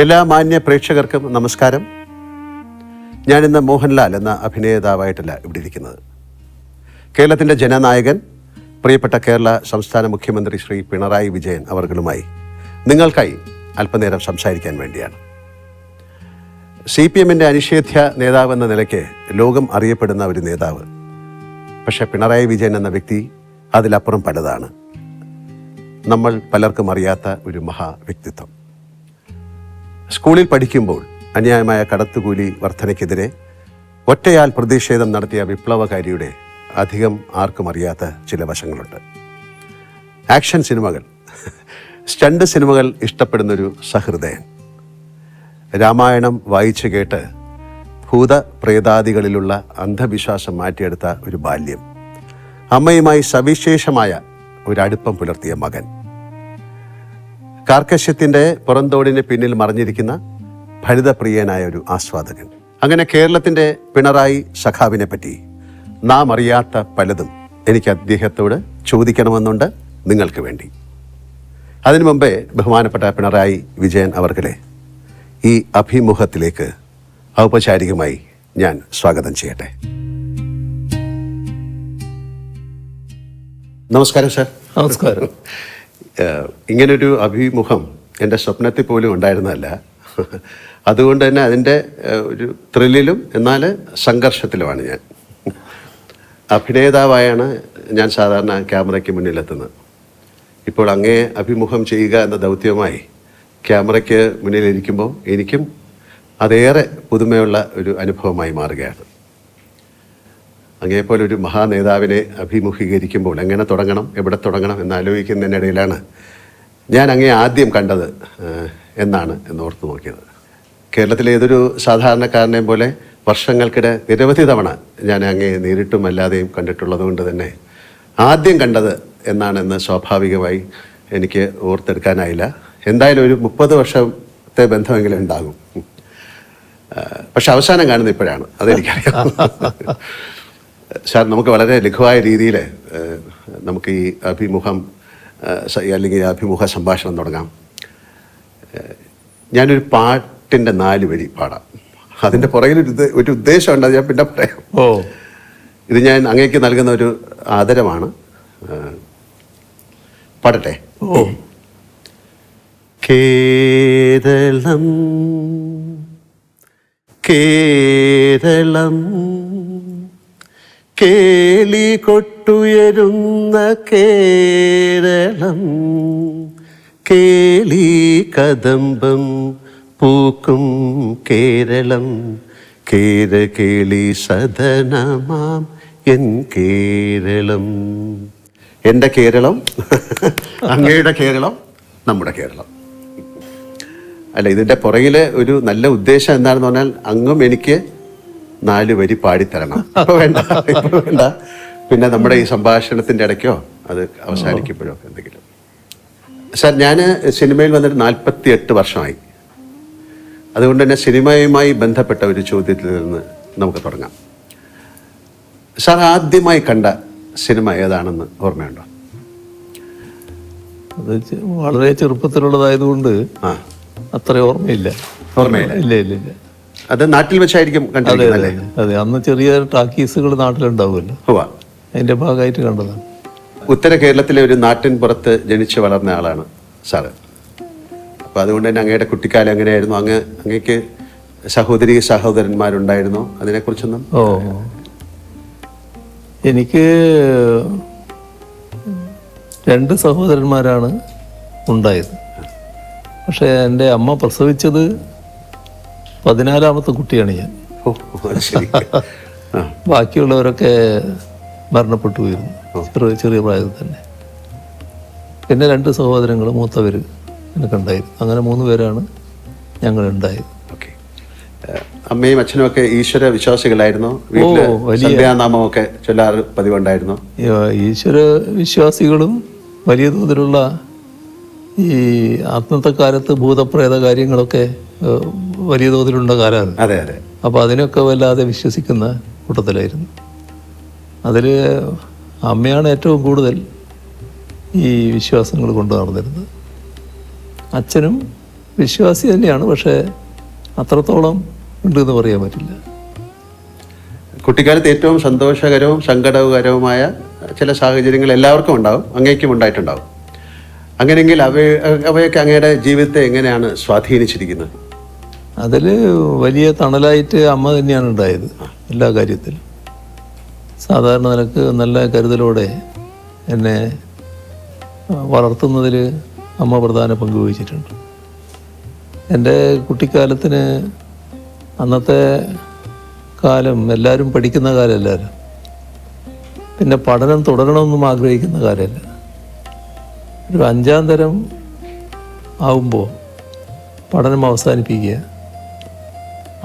എല്ലാ മാന്യ പ്രേക്ഷകർക്കും നമസ്കാരം. ഞാനിന്ന് മോഹൻലാൽ എന്ന അഭിനേതാവായിട്ടല്ല ഇവിടെ ഇരിക്കുന്നത്. കേരളത്തിൻ്റെ ജനനായകൻ, പ്രിയപ്പെട്ട കേരള സംസ്ഥാന മുഖ്യമന്ത്രി ശ്രീ പിണറായി വിജയൻ അവർകളുമായി നിങ്ങൾക്കായി അല്പനേരം സംസാരിക്കാൻ വേണ്ടിയാണ്. CPM-ൻ്റെ അനിഷേധ്യ നേതാവെന്ന നിലയ്ക്ക് ലോകം അറിയപ്പെടുന്ന ഒരു നേതാവ്. പക്ഷേ പിണറായി വിജയൻ എന്ന വ്യക്തി അതിലപ്പുറം പലതാണ്. നമ്മൾ പലർക്കും അറിയാത്ത ഒരു മഹാ വ്യക്തിത്വം. സ്കൂളിൽ പഠിക്കുമ്പോൾ അന്യായമായ കടത്തുകൂലി വർധനയ്ക്കെതിരെ ഒറ്റയാൽ പ്രതിഷേധം നടത്തിയ വിപ്ലവകാരിയുടെ അധികം ആർക്കും അറിയാത്ത ചില വശങ്ങളുണ്ട്. ആക്ഷൻ സിനിമകൾ, സ്റ്റണ്ട് സിനിമകൾ ഇഷ്ടപ്പെടുന്നൊരു സഹൃദയൻ. രാമായണം വായിച്ചു കേട്ട് ഭൂതപ്രേതാദികളിലുള്ള അന്ധവിശ്വാസം മാറ്റിയെടുത്ത ഒരു ബാല്യം. അമ്മയുമായി സവിശേഷമായ ഒരടുപ്പം പുലർത്തിയ മകൻ. കാർക്കശ്യത്തിൻ്റെ പുറന്തോടിന് പിന്നിൽ മറിഞ്ഞിരിക്കുന്ന ഫലിതപ്രിയനായ ഒരു ആസ്വാദകൻ. അങ്ങനെ കേരളത്തിൻ്റെ പിണറായി സഖാവിനെ പറ്റി നാം അറിയാത്ത പലതും എനിക്ക് അദ്ദേഹത്തോട് ചോദിക്കണമെന്നുണ്ട്, നിങ്ങൾക്ക് വേണ്ടി. അതിനു മുമ്പേ ബഹുമാനപ്പെട്ട പിണറായി വിജയൻ അവർകളെ ഈ അഭിമുഖത്തിലേക്ക് ഔപചാരികമായി ഞാൻ സ്വാഗതം ചെയ്യട്ടെ. നമസ്കാരം സർ. നമസ്കാരം. ഇങ്ങനൊരു അഭിമുഖം എൻ്റെ സ്വപ്നത്തിൽ പോലും ഉണ്ടായിരുന്നതല്ല. അതുകൊണ്ട് തന്നെ അതിൻ്റെ ഒരു ത്രില്ലിലും എന്നാൽ സംഘർഷത്തിലുമാണ് ഞാൻ. അഭിനേതാവായാണ് ഞാൻ സാധാരണ ക്യാമറയ്ക്ക് മുന്നിലെത്തുന്നത്. ഇപ്പോൾ അങ്ങേ അഭിമുഖം ചെയ്യുക എന്ന ദൗത്യവുമായി ക്യാമറയ്ക്ക് മുന്നിലിരിക്കുമ്പോൾ എനിക്കും അതേറെ പുതുമയുള്ള ഒരു അനുഭവമായി മാറുകയാണ്. അങ്ങേപ്പോലെ ഒരു മഹാനേതാവിനെ അഭിമുഖീകരിക്കുമ്പോൾ എങ്ങനെ തുടങ്ങണം, എവിടെ തുടങ്ങണം എന്നാലോചിക്കുന്നതിനിടയിലാണ് ഞാൻ അങ്ങേ ആദ്യം കണ്ടത് എന്നോർത്ത് നോക്കിയത്. കേരളത്തിലെ ഏതൊരു സാധാരണക്കാരനെയും പോലെ വർഷങ്ങൾക്കിടെ നിരവധി തവണ ഞാൻ അങ്ങേ നേരിട്ടും അല്ലാതെയും കണ്ടിട്ടുള്ളത് കൊണ്ട് തന്നെ ആദ്യം കണ്ടത് എന്നാണെന്ന് സ്വാഭാവികമായി എനിക്ക് ഓർത്തെടുക്കാനായില്ല. എന്തായാലും ഒരു 30 വർഷത്തെ ബന്ധമെങ്കിലും ഉണ്ടാകും. പക്ഷെ അവസാനം കാണുന്നത് ഇപ്പോഴാണ്, അതെനിക്കറിയാം. സാർ, നമുക്ക് വളരെ ലഘുവായ രീതിയിൽ നമുക്ക് ഈ അഭിമുഖം അല്ലെങ്കിൽ അഭിമുഖ സംഭാഷണം തുടങ്ങാം. ഞാനൊരു പാട്ടിൻ്റെ 4 വരി പാടാം. അതിൻ്റെ പുറകിൽ ഒരു ഉദ്ദേശമുണ്ട്, അത് ഞാൻ പിന്നെ പറയാം. ഇത് ഞാൻ അങ്ങേക്ക് നൽകുന്ന ഒരു ആദരമാണ്. പാടട്ടെ? കേരളം കേരളം കേളി കൊട്ടുയരുന്ന കേരളം, കേളി കദംബം പൂക്കും കേരളം, കേരകേളി സദനമാം എൻ കേരളം. എൻ്റെ കേരളം, അങ്ങയുടെ കേരളം, നമ്മുടെ കേരളം. അല്ല, ഇതിൻ്റെ പുറകിലെ ഒരു നല്ല ഉദ്ദേശം എന്താണെന്ന് പറഞ്ഞാൽ അങ്ങും എനിക്ക് 4 വരി പാടിത്തരണം. ഇപ്പോൾ വേണ്ട, പിന്നെ നമ്മുടെ ഈ സംഭാഷണത്തിൻ്റെ ഇടയ്ക്കോ അത് അവസാനിക്കുമ്പോഴോ എന്തെങ്കിലും. സാർ, ഞാൻ സിനിമയിൽ വന്നിട്ട് 48 വർഷമായി. അതുകൊണ്ട് തന്നെ സിനിമയുമായി ബന്ധപ്പെട്ട ഒരു ചോദ്യത്തിൽ നിന്ന് നമുക്ക് തുടങ്ങാം. സാർ, ആദ്യമായി കണ്ട സിനിമ ഏതാണെന്ന് ഓർമ്മയുണ്ടോ? അത് വളരെ ചെറുപ്പത്തിലുള്ളതായതുകൊണ്ട് അത്ര ഓർമ്മയില്ല. ഇല്ല. അത് നാട്ടിൽ വെച്ചായിരിക്കും കണ്ടത്? അതെ, അന്ന് ചെറിയ ടാക്കീസുകൾ നാട്ടിലുണ്ടാവുമല്ലോ, അതിന്റെ ഭാഗമായിട്ട് കണ്ടതാണ്. ഉത്തര കേരളത്തിലെ ഒരു നാട്ടിൻ പുറത്ത് ജനിച്ചു വളർന്ന ആളാണ് സാറ്. അപ്പോൾ അതുകൊണ്ട് തന്നെ അങ്ങയുടെ കുട്ടിക്കാലം എങ്ങനെയായിരുന്നു? അങ്ങേക്ക് സഹോദരി സഹോദരന്മാരുണ്ടായിരുന്നോ? അതിനെക്കുറിച്ചൊന്നും. എനിക്ക് 2 സഹോദരന്മാരാണ് ഉണ്ടായത്. പക്ഷേ എൻ്റെ അമ്മ പ്രസവിച്ചത് 14ാമത്തെ കുട്ടിയാണ് ഞാൻ. ബാക്കിയുള്ളവരൊക്കെ മരണപ്പെട്ടു പോയിരുന്നു ചെറിയ പ്രായത്തിൽ തന്നെ. പിന്നെ 2 സഹോദരങ്ങൾ, മൂത്തവർ എനിക്കുണ്ടായിരുന്നു. അങ്ങനെ 3 പേരാണ് ഞങ്ങൾ ഉണ്ടായത്. അമ്മയും അച്ഛനും ഒക്കെ ഈശ്വര വിശ്വാസികളായിരുന്നു. സന്ധ്യാനാമമൊക്കെ ചൊല്ലാറ് പതിവുണ്ടായിരുന്നു. ഈശ്വര വിശ്വാസികളും വലിയ തോതിലുള്ള ഈ അന്നത്തെ കാലത്ത് ഭൂതപ്രേത കാര്യങ്ങളൊക്കെ വലിയ തോതിലുള്ള കാലമാണ്. അതെ അതെ. അപ്പോൾ അതിനൊക്കെ വല്ലാതെ വിശ്വസിക്കുന്ന കൂട്ടത്തിലായിരുന്നു. അതിൽ അമ്മയാണ് ഏറ്റവും കൂടുതൽ ഈ വിശ്വാസങ്ങൾ കൊണ്ടു നടന്നിരുന്നത്. അച്ഛനും വിശ്വാസി തന്നെയാണ്, പക്ഷേ അത്രത്തോളം ഉണ്ടെന്ന് പറയാൻ പറ്റില്ല. കുട്ടിക്കാലത്ത് ഏറ്റവും സന്തോഷകരവും സങ്കടകരവുമായ ചില സാഹചര്യങ്ങൾ എല്ലാവർക്കും ഉണ്ടാവും, അങ്ങേക്കും ഉണ്ടായിട്ടുണ്ടാവും. അങ്ങനെയെങ്കിൽ അവയൊക്കെ അങ്ങയുടെ ജീവിതത്തെ എങ്ങനെയാണ് സ്വാധീനിച്ചിരിക്കുന്നത്? അതിൽ വലിയ തണലായിട്ട് അമ്മ തന്നെയാണ് ഉണ്ടായത് എല്ലാ കാര്യത്തിലും. സാധാരണ നിലക്ക് നല്ല കരുതലോടെ എന്നെ വളർത്തുന്നതിൽ അമ്മ പ്രധാന പങ്ക് വഹിച്ചിട്ടുണ്ട്. എൻ്റെ കുട്ടിക്കാലത്തിന് അന്നത്തെ കാലം എല്ലാവരും പഠിക്കുന്ന കാലമല്ല, പിന്നെ പഠനം തുടരണമെന്നും ആഗ്രഹിക്കുന്ന കാലമല്ല. ഒരു 5ാം തരം ആവുമ്പോൾ പഠനം അവസാനിപ്പിക്കുക.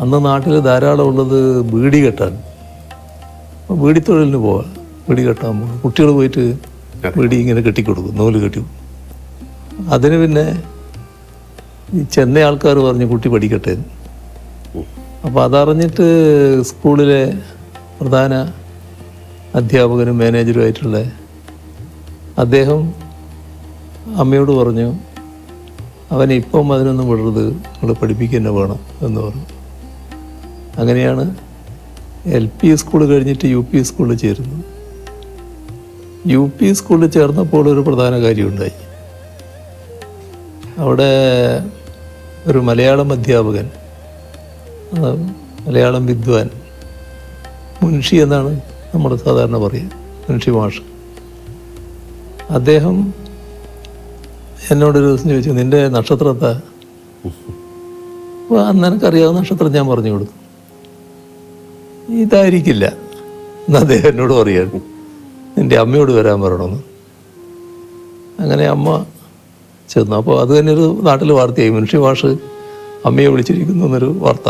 അന്ന് നാട്ടിൽ ധാരാളം ഉള്ളത് ബീഡി കെട്ടാണ്. അപ്പോൾ ബീഡി തൊഴിലിന് പോവാം, ബീഡി കെട്ടാൻ പോകും. കുട്ടികൾ പോയിട്ട് ബീഡി ഇങ്ങനെ കെട്ടിക്കൊടുക്കും, നൂല് കെട്ടി. അതിന് പിന്നെ ഈ ചെന്നൈ ആൾക്കാർ പറഞ്ഞ് കുട്ടി പഠിക്കട്ടെ. അപ്പോൾ അതറിഞ്ഞിട്ട് സ്കൂളിലെ പ്രധാന അധ്യാപകനും മാനേജറുമായിട്ടുള്ള അദ്ദേഹം അമ്മയോട് പറഞ്ഞു, അവനെ ഇപ്പം അതിനൊന്നും വിടരുത്, നമ്മൾ പഠിപ്പിക്കുക തന്നെ വേണം എന്ന് പറഞ്ഞു. അങ്ങനെയാണ് LP സ്കൂൾ കഴിഞ്ഞിട്ട് UP സ്കൂളിൽ ചേരുന്നത്. UP സ്കൂളിൽ ചേർന്നപ്പോൾ ഒരു പ്രധാന കാര്യമുണ്ടായി. അവിടെ ഒരു മലയാളം അധ്യാപകൻ, മലയാളം വിദ്വാൻ, മുൻഷി എന്നാണ് നമ്മൾ സാധാരണ പറയുക, മുൻഷി മാഷ്. അദ്ദേഹം എന്നോടൊരു ദിവസം ചോദിച്ചു, നിൻ്റെ നക്ഷത്രത്താ? അപ്പോൾ അന്ന് എനിക്കറിയാവുന്ന നക്ഷത്രം ഞാൻ പറഞ്ഞു കൊടുത്തു. ഇതായിരിക്കില്ല എന്ന് അദ്ദേഹം എന്നോട് പറയുകയാണ്, നിൻ്റെ അമ്മയോട് വരാൻ പറയണമെന്ന്. അങ്ങനെ അമ്മ ചെന്നു. അപ്പോൾ അത് തന്നെ ഒരു നാട്ടിൽ വാർത്തയായി, മുൻഷി മാഷ് അമ്മയെ വിളിച്ചിരിക്കുന്നു എന്നൊരു വാർത്ത.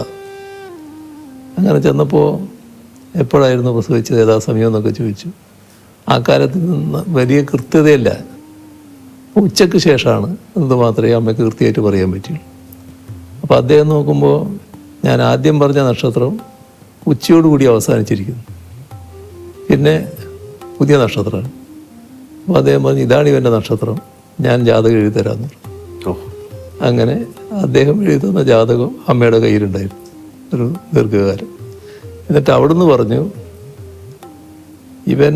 അങ്ങനെ ചെന്നപ്പോൾ എപ്പോഴായിരുന്നു പ്രസവിച്ചത്, ഏതാ സമയം എന്നൊക്കെ ചോദിച്ചു. ആ കാലത്ത് വലിയ കൃത്യതയല്ല, ഉച്ചയ്ക്ക് ശേഷമാണ് എന്ന് മാത്രമേ അമ്മയ്ക്ക് കൃത്യമായിട്ട് പറയാൻ പറ്റുള്ളൂ. അപ്പോൾ അദ്ദേഹം നോക്കുമ്പോൾ ഞാൻ ആദ്യം പറഞ്ഞ നക്ഷത്രം ഉച്ചയോടുകൂടി അവസാനിച്ചിരിക്കുന്നു, പിന്നെ പുതിയ നക്ഷത്രമാണ്. അപ്പോൾ അദ്ദേഹം പറഞ്ഞു, ഇതാണ് ഇവൻ്റെ നക്ഷത്രം, ഞാൻ ജാതകം എഴുതിത്തരാമെന്ന് പറഞ്ഞു. അങ്ങനെ അദ്ദേഹം എഴുതുന്ന ജാതകം അമ്മയുടെ കയ്യിലുണ്ടായിരുന്നു ഒരു ദീർഘകാലം. എന്നിട്ട് അവിടുന്ന് പറഞ്ഞു, ഇവൻ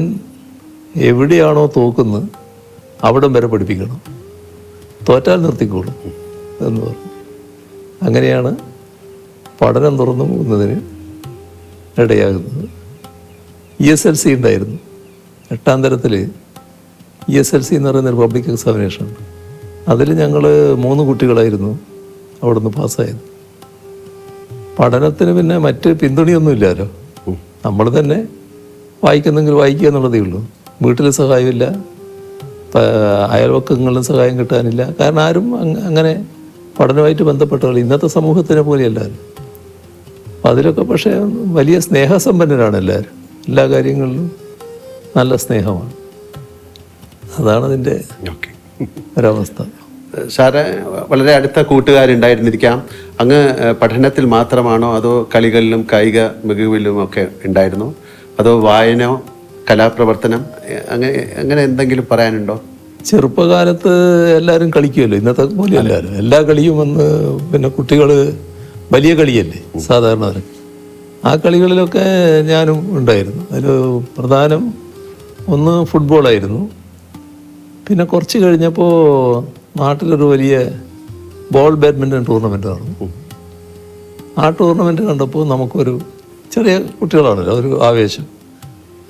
എവിടെയാണോ തോക്കുന്നത് അവിടം വരെ പഠിപ്പിക്കണം, തോറ്റാൽ നിർത്തിക്കോളും എന്ന് പറഞ്ഞു. അങ്ങനെയാണ് പഠനം തുറന്നു പോകുന്നതിന് ഇടയാകുന്നത്. ESLC ഉണ്ടായിരുന്നു. 8ാം തരത്തിൽ ESLC എന്ന് പറയുന്നൊരു പബ്ലിക് എക്സാമിനേഷൻ ഉണ്ട്. അതിൽ ഞങ്ങൾ 3 കുട്ടികളായിരുന്നു അവിടുന്ന് പാസ്സായത്. പഠനത്തിന് പിന്നെ മറ്റ് പിന്തുണയൊന്നുമില്ലല്ലോ, നമ്മൾ തന്നെ വായിക്കുന്നെങ്കിൽ വായിക്കുക എന്നുള്ളതേ ഉള്ളൂ. വീട്ടിൽ സഹായമില്ല, അയൽവക്കങ്ങളിലും സഹായം കിട്ടാനില്ല. കാരണം ആരും അങ്ങനെ പഠനമായിട്ട് ബന്ധപ്പെട്ടവർ ഇന്നത്തെ സമൂഹത്തിനെ പോലെയല്ലാരും. അപ്പം അതിലൊക്കെ പക്ഷേ വലിയ സ്നേഹസമ്പന്നരാണ് എല്ലാവരും, എല്ലാ കാര്യങ്ങളിലും നല്ല സ്നേഹമാണ്. അതാണ് അതിൻ്റെ ഒരവസ്ഥ. സാറ് വളരെ അടുത്ത കൂട്ടുകാരുണ്ടായിരുന്നിരിക്കാം. അങ്ങ് പഠനത്തിൽ മാത്രമാണോ അതോ കളികളിലും കായിക മികവിലും ഒക്കെ ഉണ്ടായിരുന്നോ, അതോ വായനയോ കലാപ്രവർത്തനം അങ്ങനെ എന്തെങ്കിലും പറയാനുണ്ടോ? ചെറുപ്പകാലത്ത് എല്ലാവരും കളിക്കുമല്ലോ, ഇന്നത്തെ പോലെ എല്ലാവരും എല്ലാ കളിയും വന്ന് പിന്നെ കുട്ടികൾ വലിയ കളിയല്ലേ സാധാരണ. ആ കളികളിലൊക്കെ ഞാനും ഉണ്ടായിരുന്നു. അതിൽ പ്രധാനം ഒന്ന് ഫുട്ബോളായിരുന്നു. പിന്നെ കുറച്ച് കഴിഞ്ഞപ്പോൾ നാട്ടിലൊരു വലിയ ബാഡ്മിൻ്റൺ ടൂർണമെൻ്റ് നടന്നു. ആ ടൂർണമെൻറ്റ് കണ്ടപ്പോൾ നമുക്കൊരു ചെറിയ കുട്ടികളാണല്ലോ, ഒരു ആവേശം.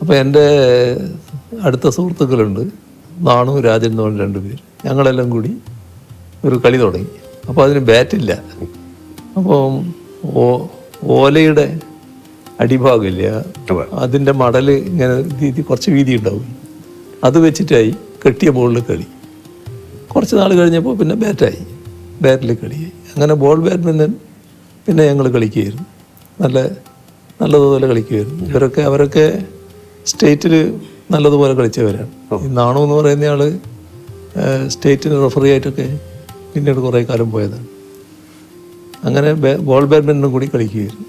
അപ്പോൾ എൻ്റെ അടുത്ത സുഹൃത്തുക്കളുണ്ട്, നാണു, രാജൻ എന്ന് പറഞ്ഞ 2 പേര്. ഞങ്ങളെല്ലാം കൂടി ഒരു കളി തുടങ്ങി. അപ്പോൾ അതിന് ബാറ്റില്ല. അപ്പോൾ ഓലയുടെ അടിഭാഗമില്ല, അതിൻ്റെ മടൽ ഇങ്ങനെ കുറച്ച് വീതി ഉണ്ടാവും, അത് വെച്ചിട്ടായി കെട്ടിയ ബോളിൽ കളി. കുറച്ച് നാൾ കഴിഞ്ഞപ്പോൾ പിന്നെ ബാറ്റിൽ കളിയായി. അങ്ങനെ ബാഡ്മിൻ്റൺ പിന്നെ ഞങ്ങൾ കളിക്കുകയായിരുന്നു, നല്ലതുപോലെ കളിക്കുമായിരുന്നു. അവരൊക്കെ സ്റ്റേറ്റിൽ നല്ലതുപോലെ കളിച്ചവരാണ്. ഈ നാണു എന്ന് പറയുന്ന ആൾ സ്റ്റേറ്റിന് റെഫറി ആയിട്ടൊക്കെ പിന്നീട് കുറേ കാലം പോയതാണ്. അങ്ങനെ ബാഡ്മിൻ്റൺ കൂടി കളിക്കുകയായിരുന്നു.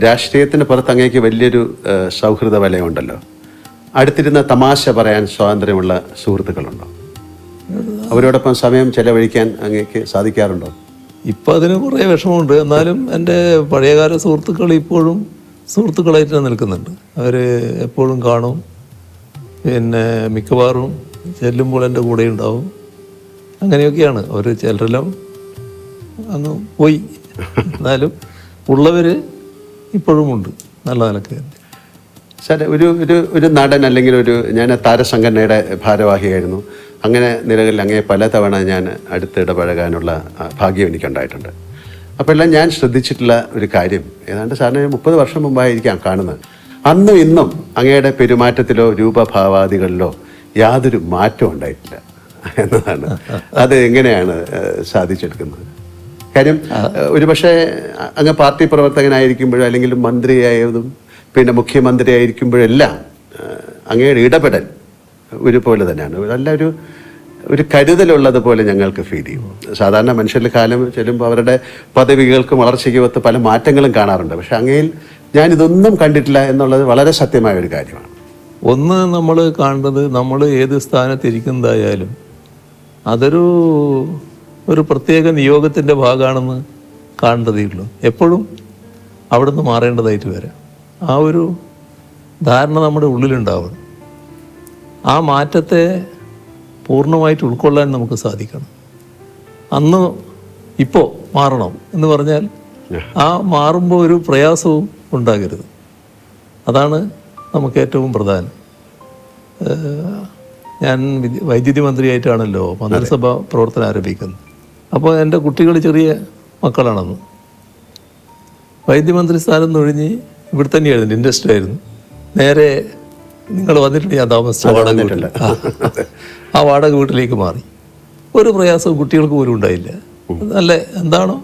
രാഷ്ട്രീയത്തിന് പുറത്ത് അങ്ങേക്ക് വലിയൊരു സൗഹൃദ വലയമുണ്ടല്ലോ. അടുത്തിരുന്ന തമാശ പറയാൻ സ്വാതന്ത്ര്യമുള്ള സുഹൃത്തുക്കളുണ്ടോ? അവരോടൊപ്പം സമയം ചെലവഴിക്കാൻ അങ്ങേക്ക് സാധിക്കാറുണ്ടോ? ഇപ്പം അതിന് കുറേ വിഷമമുണ്ട്. എന്നാലും എൻ്റെ പഴയകാല സുഹൃത്തുക്കൾ ഇപ്പോഴും സുഹൃത്തുക്കളായിട്ട് തന്നെ നിൽക്കുന്നുണ്ട്. അവർ എപ്പോഴും കാണും. പിന്നെ മിക്കവാറും ചെല്ലുമ്പോൾ എൻ്റെ കൂടെ ഉണ്ടാവും. അങ്ങനെയൊക്കെയാണ്. അവർ ചിലരെല്ലാം അങ്ങ് പോയി, എന്നാലും ഉള്ളവർ ഇപ്പോഴും ഉണ്ട് നല്ല നിലക്ക്. സാർ, ഒരു നടൻ അല്ലെങ്കിൽ ഞാൻ താരസംഘടനയുടെ ഭാരവാഹിയായിരുന്നു. അങ്ങനെ നിലകളിൽ അങ്ങേ പലതവണ ഞാൻ അടുത്തിടപഴകാനുള്ള ഭാഗ്യം എനിക്കുണ്ടായിട്ടുണ്ട്. അപ്പോൾ എല്ലാം ഞാൻ ശ്രദ്ധിച്ചിട്ടുള്ള ഒരു കാര്യം, ഏതാണ്ട് സാറിന് 30 വർഷം മുമ്പായിരിക്കാം കാണുന്നത്. അന്നും ഇന്നും അങ്ങയുടെ പെരുമാറ്റത്തിലോ രൂപഭാവാദികളിലോ യാതൊരു മാറ്റവും ഉണ്ടായിട്ടില്ല എന്നതാണ്. അത് എങ്ങനെയാണ് സാധിച്ചെടുക്കുന്നത്? കാര്യം ഒരുപക്ഷെ അങ്ങ് പാർട്ടി പ്രവർത്തകനായിരിക്കുമ്പോഴോ അല്ലെങ്കിൽ മന്ത്രിയായതും പിന്നെ മുഖ്യമന്ത്രിയായിരിക്കുമ്പോഴെല്ലാം അങ്ങയുടെ ഇടപെടൽ ഒരുപോലെ തന്നെയാണ്. നല്ല ഒരു കരുതലുള്ളതുപോലെ ഞങ്ങൾക്ക് ഫീൽ ചെയ്യും. സാധാരണ മനുഷ്യരുടെ കാലം ചെല്ലുമ്പോൾ അവരുടെ പദവികൾക്കും വളർച്ചയ്ക്കും ഒത്ത് പല മാറ്റങ്ങളും കാണാറുണ്ട്. പക്ഷെ അങ്ങയിൽ ഞാനിതൊന്നും കണ്ടിട്ടില്ല എന്നുള്ളത് വളരെ സത്യമായ ഒരു കാര്യമാണ്. ഒന്ന് നമ്മൾ കാണുന്നത്, നമ്മൾ ഏത് സ്ഥാനത്തിരിക്കുന്നതായാലും ഒരു പ്രത്യേക നിയോഗത്തിൻ്റെ ഭാഗമാണെന്ന് കാണേണ്ടതേ ഉള്ളൂ. എപ്പോഴും അവിടുന്ന് മാറേണ്ടതായിട്ട് വരാം. ആ ഒരു ധാരണ നമ്മുടെ ഉള്ളിലുണ്ടാവണം. ആ മാറ്റത്തെ പൂർണ്ണമായിട്ട് ഉൾക്കൊള്ളാൻ നമുക്ക് സാധിക്കണം. അന്ന് ഇപ്പോൾ മാറണം എന്ന് പറഞ്ഞാൽ ആ മാറുമ്പോൾ ഒരു പ്രയാസവും ഉണ്ടാകരുത്. അതാണ് നമുക്ക് ഏറ്റവും പ്രധാനം. ഞാൻ വൈദ്യുതി മന്ത്രിയായിട്ടാണല്ലോ മന്ത്രിസഭ പ്രവർത്തനം ആരംഭിക്കുന്നത്. അപ്പോൾ എൻ്റെ കുട്ടികൾ ചെറിയ മക്കളാണെന്ന്. വൈദ്യമന്ത്രി സ്ഥാനം ഒഴിഞ്ഞ് ഇവിടെ തന്നെയായിരുന്നു, ഇൻഡസ്ട്രി ആയിരുന്നു. നേരെ നിങ്ങൾ വന്നിട്ടുണ്ട്, ഞാൻ താമസിച്ച വാടക വീട്ടിൽ, ആ വാടക വീട്ടിലേക്ക് മാറി. ഒരു പ്രയാസവും കുട്ടികൾക്ക് പോലും ഉണ്ടായില്ല. നല്ല എന്താണോ,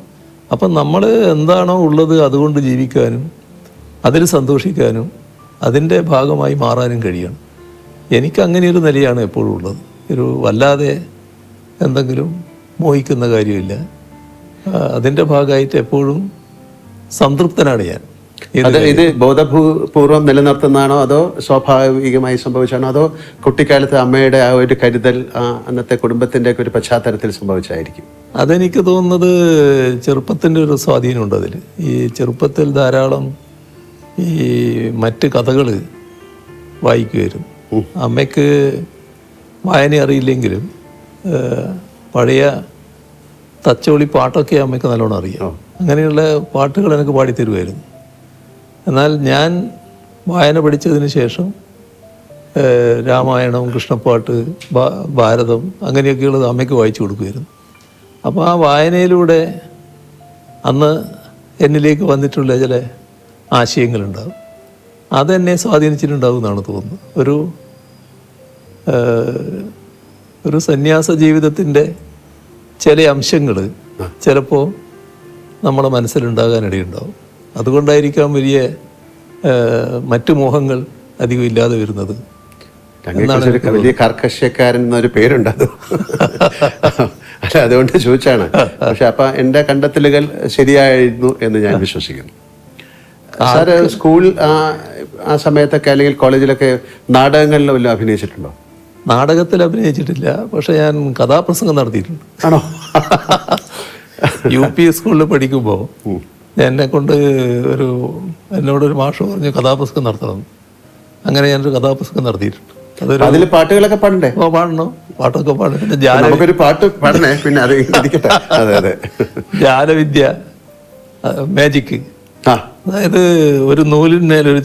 അപ്പം നമ്മൾ എന്താണോ ഉള്ളത് അതുകൊണ്ട് ജീവിക്കാനും അതിൽ സന്തോഷിക്കാനും അതിൻ്റെ ഭാഗമായി മാറാനും കഴിയണം. എനിക്ക് അങ്ങനെയൊരു നിലയാണ് എപ്പോഴും ഉള്ളത്. വല്ലാതെ എന്തെങ്കിലും മോഹിക്കുന്ന കാര്യമില്ല. അതിൻ്റെ ഭാഗമായിട്ട് എപ്പോഴും സംതൃപ്തനാണ് ഞാൻ. ഇത് ബോധപൂർവം നിലനിർത്തുന്നതാണോ അതോ സ്വാഭാവികമായി സംഭവിച്ചാണോ അതോ കുട്ടിക്കാലത്ത് അമ്മയുടെ ആ ഒരു കരുതൽ അന്നത്തെ കുടുംബത്തിൻ്റെ ഒക്കെ ഒരു പശ്ചാത്തലത്തിൽ സംഭവിച്ചായിരിക്കും? അതെനിക്ക് തോന്നുന്നത് ചെറുപ്പത്തിൻ്റെ ഒരു സ്വാധീനമുണ്ട് അതിൽ. ഈ ചെറുപ്പത്തിൽ ധാരാളം ഈ മറ്റ് കഥകൾ വായിക്കുമായിരുന്നു. അമ്മയ്ക്ക് വായന അറിയില്ലെങ്കിലും പഴയ തച്ചോളി പാട്ടൊക്കെ അമ്മയ്ക്ക് നല്ലോണം അറിയാം. അങ്ങനെയുള്ള പാട്ടുകൾ എനിക്ക് പാടിത്തരുമായിരുന്നു. എന്നാൽ ഞാൻ വായന പഠിച്ചതിന് ശേഷം രാമായണം, കൃഷ്ണപ്പാട്ട്, ഭാരതം അങ്ങനെയൊക്കെയുള്ളത് അമ്മയ്ക്ക് വായിച്ചു കൊടുക്കുമായിരുന്നു. അപ്പോൾ ആ വായനയിലൂടെ അന്ന് എന്നിലേക്ക് വന്നിട്ടുള്ള ചില ആശയങ്ങളുണ്ടാകും. അതെന്നെ സ്വാധീനിച്ചിട്ടുണ്ടാകും എന്നാണ് തോന്നുന്നത്. ഒരു സന്യാസ ജീവിതത്തിൻ്റെ ചില അംശങ്ങൾ ചിലപ്പോൾ നമ്മുടെ മനസ്സിലുണ്ടാകാനിടയുണ്ടാവും. അതുകൊണ്ടായിരിക്കാം മറ്റു മോഹങ്ങൾ അധികം ഇല്ലാതെ വരുന്നത്. വലിയ കർക്കശക്കാരൻ എന്നൊരു പേരുണ്ടത്. അല്ല, അതുകൊണ്ട് ചോദിച്ചാണ്. പക്ഷെ അപ്പം എൻ്റെ കണ്ടെത്തലുകൾ ശരിയായിരുന്നു എന്ന് ഞാൻ വിശ്വസിക്കുന്നു. സാറ് സ്കൂൾ ആ സമയത്തൊക്കെ അല്ലെങ്കിൽ കോളേജിലൊക്കെ നാടകങ്ങളിലും വല്ലതും അഭിനയിച്ചിട്ടുണ്ടോ? നാടകത്തിൽ അഭിനയിച്ചിട്ടില്ല, പക്ഷെ ഞാൻ കഥാപ്രസംഗം നടത്തിയിട്ടുണ്ട്. ആണോ? UP സ്കൂളിൽ പഠിക്കുമ്പോൾ എന്നോടൊരു മാഷ് പറഞ്ഞു കഥാപുസ്തകം നടത്തണം. അങ്ങനെ ഞാനൊരു കഥാപുസ്തകം നടത്തിയിട്ടുണ്ട്. അതിൽ പാട്ടുകളൊക്കെ പാടണ്ടേ? പാടണം, പാട്ടൊക്കെ പാടും. പിന്നെ നമുക്കൊരു പാട്ട് പാടണേ. പിന്നെ അത് അതെ ജാലവിദ്യ, മാജിക്ക്. അതായത് ഒരു നൂലിന്മേലൊരു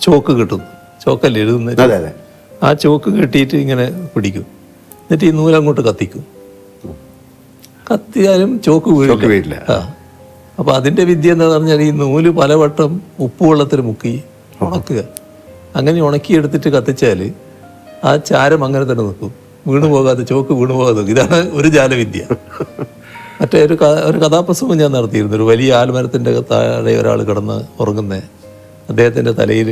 ചോക്ക് കിട്ടും. ചോക്കല്ലേ എഴുതുന്നത്? ആ ചോക്ക് കെട്ടിയിട്ട് ഇങ്ങനെ പിടിക്കും. എന്നിട്ട് ഈ നൂലങ്ങോട്ട് കത്തിക്കും. കത്തിയാലും ചോക്ക് വീഴില്ല. അപ്പോൾ അതിൻ്റെ വിദ്യ എന്താണെന്ന് പറഞ്ഞാൽ ഈ നൂല് പലവട്ടം ഉപ്പുവെള്ളത്തിൽ മുക്കി ഉണക്കുക. അങ്ങനെ ഉണക്കിയെടുത്തിട്ട് കത്തിച്ചാൽ ആ ചാരം അങ്ങനെ തന്നെ നിൽക്കും, വീണുപോകാതെ, ചോക്ക് വീണുപോകാതെ. ഇതാണ് ഒരു ജാലവിദ്യ. മറ്റേ ഒരു കഥാപ്രസംഗം ഞാൻ നടത്തിയിരുന്നു. ഒരു വലിയ ആൽമരത്തിൻ്റെ താഴെ ഒരാൾ കിടന്ന് ഉറങ്ങുന്ന, അദ്ദേഹത്തിൻ്റെ തലയിൽ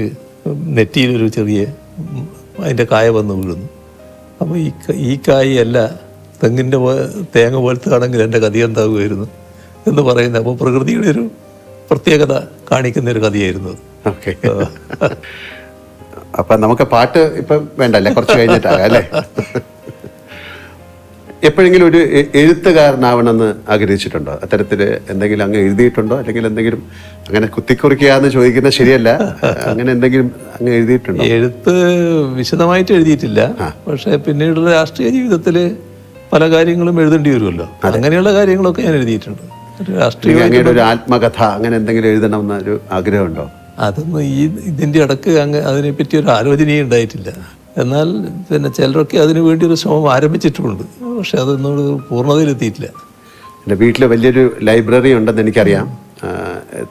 നെറ്റിയിലൊരു ചെറിയ അതിൻ്റെ കായ വന്ന് വീഴുന്നു. അപ്പോൾ ഈ കായല്ല തെങ്ങിൻ്റെ തേങ്ങ പോലത്തെ ആണെങ്കിൽ എൻ്റെ കഥ എന്താകുമായിരുന്നു എന്ന് പറയുന്നത്. അപ്പോൾ പ്രകൃതിയുടെ ഒരു പ്രത്യേകത കാണിക്കുന്ന ഒരു കഥയായിരുന്നു അത്. ഓക്കെ, അപ്പം നമുക്ക് പാട്ട് ഇപ്പം വേണ്ടല്ലേ, കുറച്ച് കഴിഞ്ഞിട്ടാകാം അല്ലേ? എപ്പോഴെങ്കിലും ഒരു എഴുത്തുകാരനാവണമെന്ന് ആഗ്രഹിച്ചിട്ടുണ്ടോ? അത്തരത്തിൽ എന്തെങ്കിലും അങ്ങ് എഴുതിയിട്ടുണ്ടോ? അല്ലെങ്കിൽ എന്തെങ്കിലും അങ്ങനെ കുത്തിക്കുറിക്കുക എന്ന് ചോദിക്കുന്നത് ശരിയല്ല, അങ്ങനെ എന്തെങ്കിലും അങ്ങ് എഴുതിയിട്ടുണ്ടോ? എഴുത്ത് വിശദമായിട്ട് എഴുതിയിട്ടില്ല, പക്ഷെ പിന്നീടുള്ള രാഷ്ട്രീയ ജീവിതത്തിൽ പല കാര്യങ്ങളും എഴുതേണ്ടി വരുമല്ലോ, അങ്ങനെയുള്ള കാര്യങ്ങളൊക്കെ ഞാൻ എഴുതിയിട്ടുണ്ട്. രാഷ്ട്രീയ അങ്ങയുടെ ഒരു ആത്മകഥ അങ്ങനെ എന്തെങ്കിലും എഴുതണമെന്ന ഒരു ആഗ്രഹമുണ്ടോ? അതൊന്നും ഇതിൻ്റെ ഇടക്ക് അതിനെപ്പറ്റി ഒരു ആലോചനയും ഉണ്ടായിട്ടില്ല. എന്നാൽ പിന്നെ ചിലരൊക്കെ അതിനു വേണ്ടി ഒരു ശ്രമം ആരംഭിച്ചിട്ടുമുണ്ട്, പക്ഷെ അതൊന്നും പൂർണ്ണതയിലെത്തിയിട്ടില്ല. എൻ്റെ വീട്ടിൽ വലിയൊരു ലൈബ്രറി ഉണ്ടെന്ന് എനിക്കറിയാം.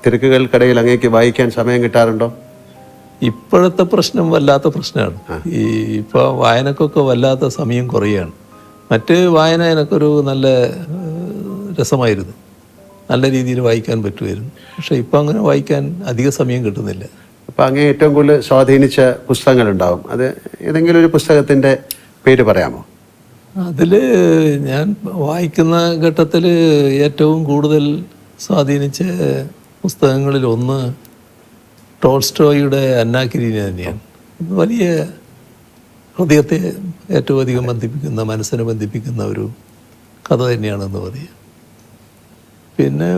തിരക്കുകൾക്കിടയിൽ അങ്ങേക്ക് വായിക്കാൻ സമയം കിട്ടാറുണ്ടോ? ഇപ്പോഴത്തെ പ്രശ്നം വല്ലാത്ത പ്രശ്നമാണ്. ഇപ്പോൾ വായനക്കൊക്കെ വല്ലാത്ത സമയം കുറയാണ്. മറ്റ് വായന എനിക്കൊരു നല്ല രസമായിരുന്നു, നല്ല രീതിയിൽ വായിക്കാൻ പറ്റുമായിരുന്നു. പക്ഷെ ഇപ്പം അങ്ങനെ വായിക്കാൻ അധിക സമയം കിട്ടുന്നില്ല. അപ്പം അങ്ങേ ഏറ്റവും കൂടുതൽ സ്വാധീനിച്ച പുസ്തകങ്ങളുണ്ടാവും, അത് ഏതെങ്കിലും ഒരു പുസ്തകത്തിൻ്റെ പേര് പറയാമോ? അതിൽ ഞാൻ വായിക്കുന്ന ഘട്ടത്തിൽ ഏറ്റവും കൂടുതൽ സ്വാധീനിച്ച പുസ്തകങ്ങളിൽ ഒന്ന് ടോൾസ്റ്റോയുടെ അന്നാ കരീന തന്നെയാണ്. വലിയ ഹൃദയത്തെ ഏറ്റവും അധികം ബന്ധിപ്പിക്കുന്ന, മനസ്സിനെ ബന്ധിപ്പിക്കുന്ന ഒരു കഥ തന്നെയാണെന്ന് പറയാം. പിന്നെ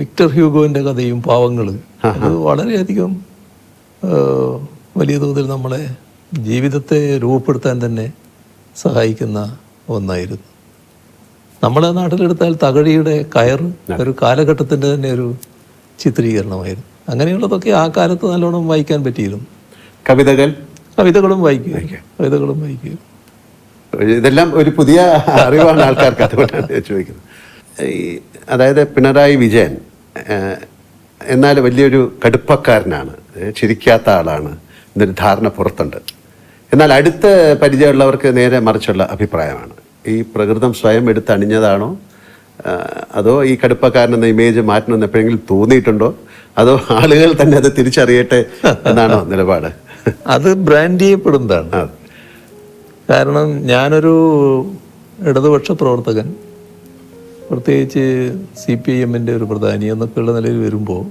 വിക്ടർ ഹ്യൂഗോൻ്റെ കഥയും പാവങ്ങൾ, അത് വളരെയധികം വലിയ തോതിൽ നമ്മളെ ജീവിതത്തെ രൂപപ്പെടുത്താൻ തന്നെ സഹായിക്കുന്ന ഒന്നായിരുന്നു. നമ്മളെ നാട്ടിലെടുത്താൽ തകഴിയുടെ കയർ ഒരു കാലഘട്ടത്തിൻ്റെ തന്നെ ഒരു ചിത്രീകരണമായിരുന്നു. അങ്ങനെയുള്ളതൊക്കെ ആ കാലത്ത് നല്ലോണം വായിക്കാൻ പറ്റിയിരുന്നു. കവിതകളും വായിക്കുക. ഇതെല്ലാം ഒരു പുതിയ അറിവാണ് ആൾക്കാർക്ക്, അതുകൊണ്ടാണ് ചോദിക്കുന്നത്. അതായത് പിണറായി വിജയൻ എന്നാൽ വലിയൊരു കടുപ്പക്കാരനാണ്, ചിരിക്കാത്ത ആളാണ് എന്നൊരു ധാരണ പുറത്തുണ്ട്. എന്നാൽ അടുത്ത പരിചയമുള്ളവർക്ക് നേരെ മറിച്ചുള്ള അഭിപ്രായമാണ്. ഈ പ്രകൃതം സ്വയം എടുത്തണിഞ്ഞതാണോ, അതോ ഈ കടുപ്പക്കാരനെന്ന ഇമേജ് മാറ്റണമെന്ന് എപ്പോഴെങ്കിലും തോന്നിയിട്ടുണ്ടോ, അതോ ആളുകൾ തന്നെ അത് തിരിച്ചറിയട്ടെ എന്നാണോ നിലപാട്? അത് ബ്രാൻഡ് ചെയ്യപ്പെടുന്നതാണ്. കാരണം ഞാനൊരു ഇടതുപക്ഷ പ്രവർത്തകൻ, പ്രത്യേകിച്ച് CPIM-ൻ്റെ ഒരു പ്രധാനി എന്നൊക്കെയുള്ള നിലയിൽ വരുമ്പോൾ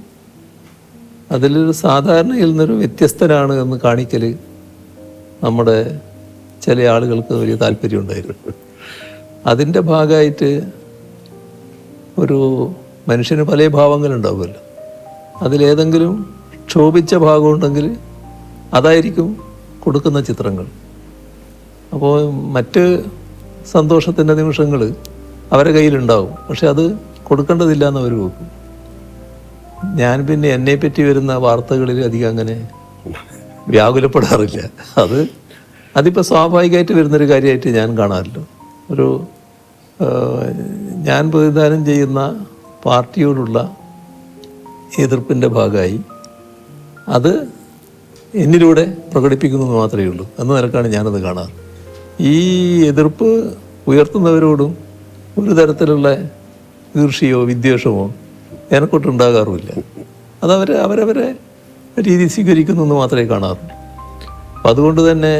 അതിലൊരു സാധാരണയിൽ നിന്നൊരു വ്യത്യസ്തനാണ് എന്ന് കാണിക്കൽ നമ്മുടെ ചില ആളുകൾക്ക് വലിയ താല്പര്യമുണ്ടായിരുന്നു. അതിൻ്റെ ഭാഗമായിട്ട് ഒരു മനുഷ്യന് പല ഭാവങ്ങളുണ്ടാവുമല്ലോ, അതിലേതെങ്കിലും ക്ഷോഭിച്ച ഭാഗമുണ്ടെങ്കിൽ അതായിരിക്കും കൊടുക്കുന്ന ചിത്രങ്ങൾ. അപ്പോൾ മറ്റ് സന്തോഷത്തിൻ്റെ നിമിഷങ്ങൾ അവരുടെ കയ്യിലുണ്ടാവും, പക്ഷെ അത് കൊടുക്കേണ്ടതില്ല എന്ന് അവർ വെക്കും. ഞാൻ പിന്നെ എന്നെപ്പറ്റി വരുന്ന വാർത്തകളിൽ അധികം അങ്ങനെ വ്യാകുലപ്പെടാറില്ല. അതിപ്പോൾ സ്വാഭാവികമായിട്ട് വരുന്നൊരു കാര്യമായിട്ട് ഞാൻ കാണാറില്ല. ഞാൻ പ്രതിദാനം ചെയ്യുന്ന പാർട്ടിയോടുള്ള എതിർപ്പിൻ്റെ ഭാഗമായി അത് എന്നിലൂടെ പ്രകടിപ്പിക്കുന്നത് മാത്രമേ ഉള്ളൂ എന്ന നിലക്കാണ് ഞാനത് കാണാറ്. ഈ എതിർപ്പ് ഉയർത്തുന്നവരോടും ഒരു തരത്തിലുള്ള ഈർഷ്യയോ വിദ്വേഷമോ എനക്കൊട്ടുണ്ടാകാറുമില്ല. അവരവരെ രീതി സ്വീകരിക്കുന്നു എന്ന് മാത്രമേ കാണാറുള്ളൂ. അപ്പം അതുകൊണ്ട് തന്നെ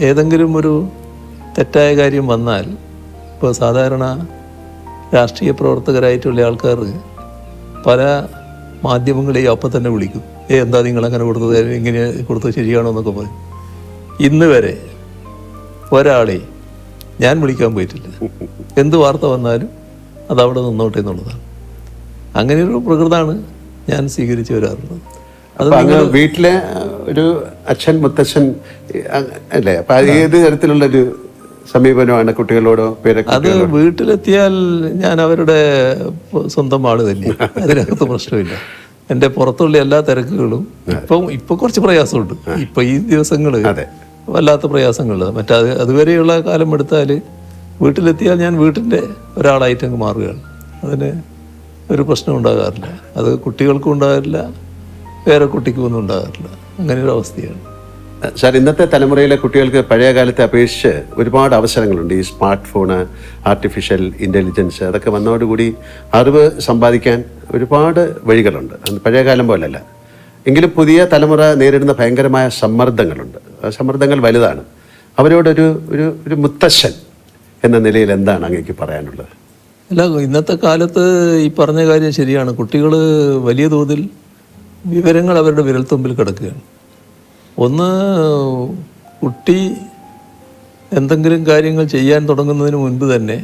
ഏതെങ്കിലും ഒരു തെറ്റായ കാര്യം വന്നാൽ, ഇപ്പോൾ സാധാരണ രാഷ്ട്രീയ പ്രവർത്തകരായിട്ടുള്ള ആൾക്കാർ പല മാധ്യമങ്ങളെയും അപ്പം തന്നെ വിളിക്കും, എന്താ നിങ്ങളങ്ങനെ കൊടുത്തത്, ഇങ്ങനെ കൊടുത്തത് ശരിയാണോ എന്നൊക്കെ പറയും. ഇന്ന് വരെ ഒരാളെ ഞാൻ വിളിക്കാൻ പോയിട്ടില്ല. എന്ത് വാർത്ത വന്നാലും അതവിടെ നിന്നോട്ടെ എന്നുള്ളതാണ്. അങ്ങനെയൊരു പ്രകൃതമാണ് ഞാൻ സ്വീകരിച്ചു വരാറുള്ളത്. അത് വീട്ടിലെ ഒരു അച്ഛൻ മുത്തച്ഛൻ അല്ലേ? അപ്പൊ ഏത് തരത്തിലുള്ളൊരു സമീപനമാണ് കുട്ടികളോടോ അത് വീട്ടിലെത്തിയാൽ ഞാൻ അവരുടെ സ്വന്തം ആള് തന്നെ, അതിനകത്ത് പ്രശ്നമില്ല. എൻ്റെ പുറത്തുള്ള എല്ലാ തിരക്കുകളും ഇപ്പൊ കുറച്ച് പ്രയാസമുണ്ട്. ഇപ്പൊ ഈ ദിവസങ്ങള് വല്ലാത്ത പ്രയാസങ്ങളുള്ളത്. അതുവരെയുള്ള കാലം എടുത്താൽ വീട്ടിലെത്തിയാൽ ഞാൻ വീട്ടിൻ്റെ ഒരാളായിട്ട് അങ്ങ് മാറുകയാണ്. അതിന് ഒരു പ്രശ്നം ഉണ്ടാകാറില്ല. അത് കുട്ടികൾക്കും ഉണ്ടാകാറില്ല, വേറെ കുട്ടിക്കൊന്നും ഉണ്ടാകാറില്ല. അങ്ങനെയൊരു അവസ്ഥയാണ്. സാർ, ഇന്നത്തെ തലമുറയിലെ കുട്ടികൾക്ക് പഴയ കാലത്തെ അപേക്ഷിച്ച് ഒരുപാട് അവസരങ്ങളുണ്ട്. ഈ സ്മാർട്ട് ഫോണ്, ആർട്ടിഫിഷ്യൽ ഇൻ്റലിജൻസ് അതൊക്കെ വന്നതോടുകൂടി അറിവ് സമ്പാദിക്കാൻ ഒരുപാട് വഴികളുണ്ട്. പഴയ കാലം പോലല്ല. എങ്കിലും പുതിയ തലമുറ നേരിടുന്ന ഭയങ്കരമായ സമ്മർദ്ദങ്ങളുണ്ട്. ആ സമ്മർദ്ദങ്ങൾ വലുതാണ്. അവരോടൊരു ഒരു ഒരു മുത്തശ്ശൻ എന്ന നിലയിൽ എന്താണ് അങ്ങേക്ക് പറയാനുള്ളത്? അല്ല, ഇന്നത്തെ കാലത്ത് ഈ പറഞ്ഞ കാര്യം ശരിയാണ്. കുട്ടികൾ വലിയ തോതിൽ വിവരങ്ങൾ അവരുടെ വിരൽത്തുമ്പിൽ കിടക്കുകയാണ്. ഒന്ന്, കുട്ടി എന്തെങ്കിലും കാര്യങ്ങൾ ചെയ്യാൻ തുടങ്ങുന്നതിന് മുൻപ് തന്നെ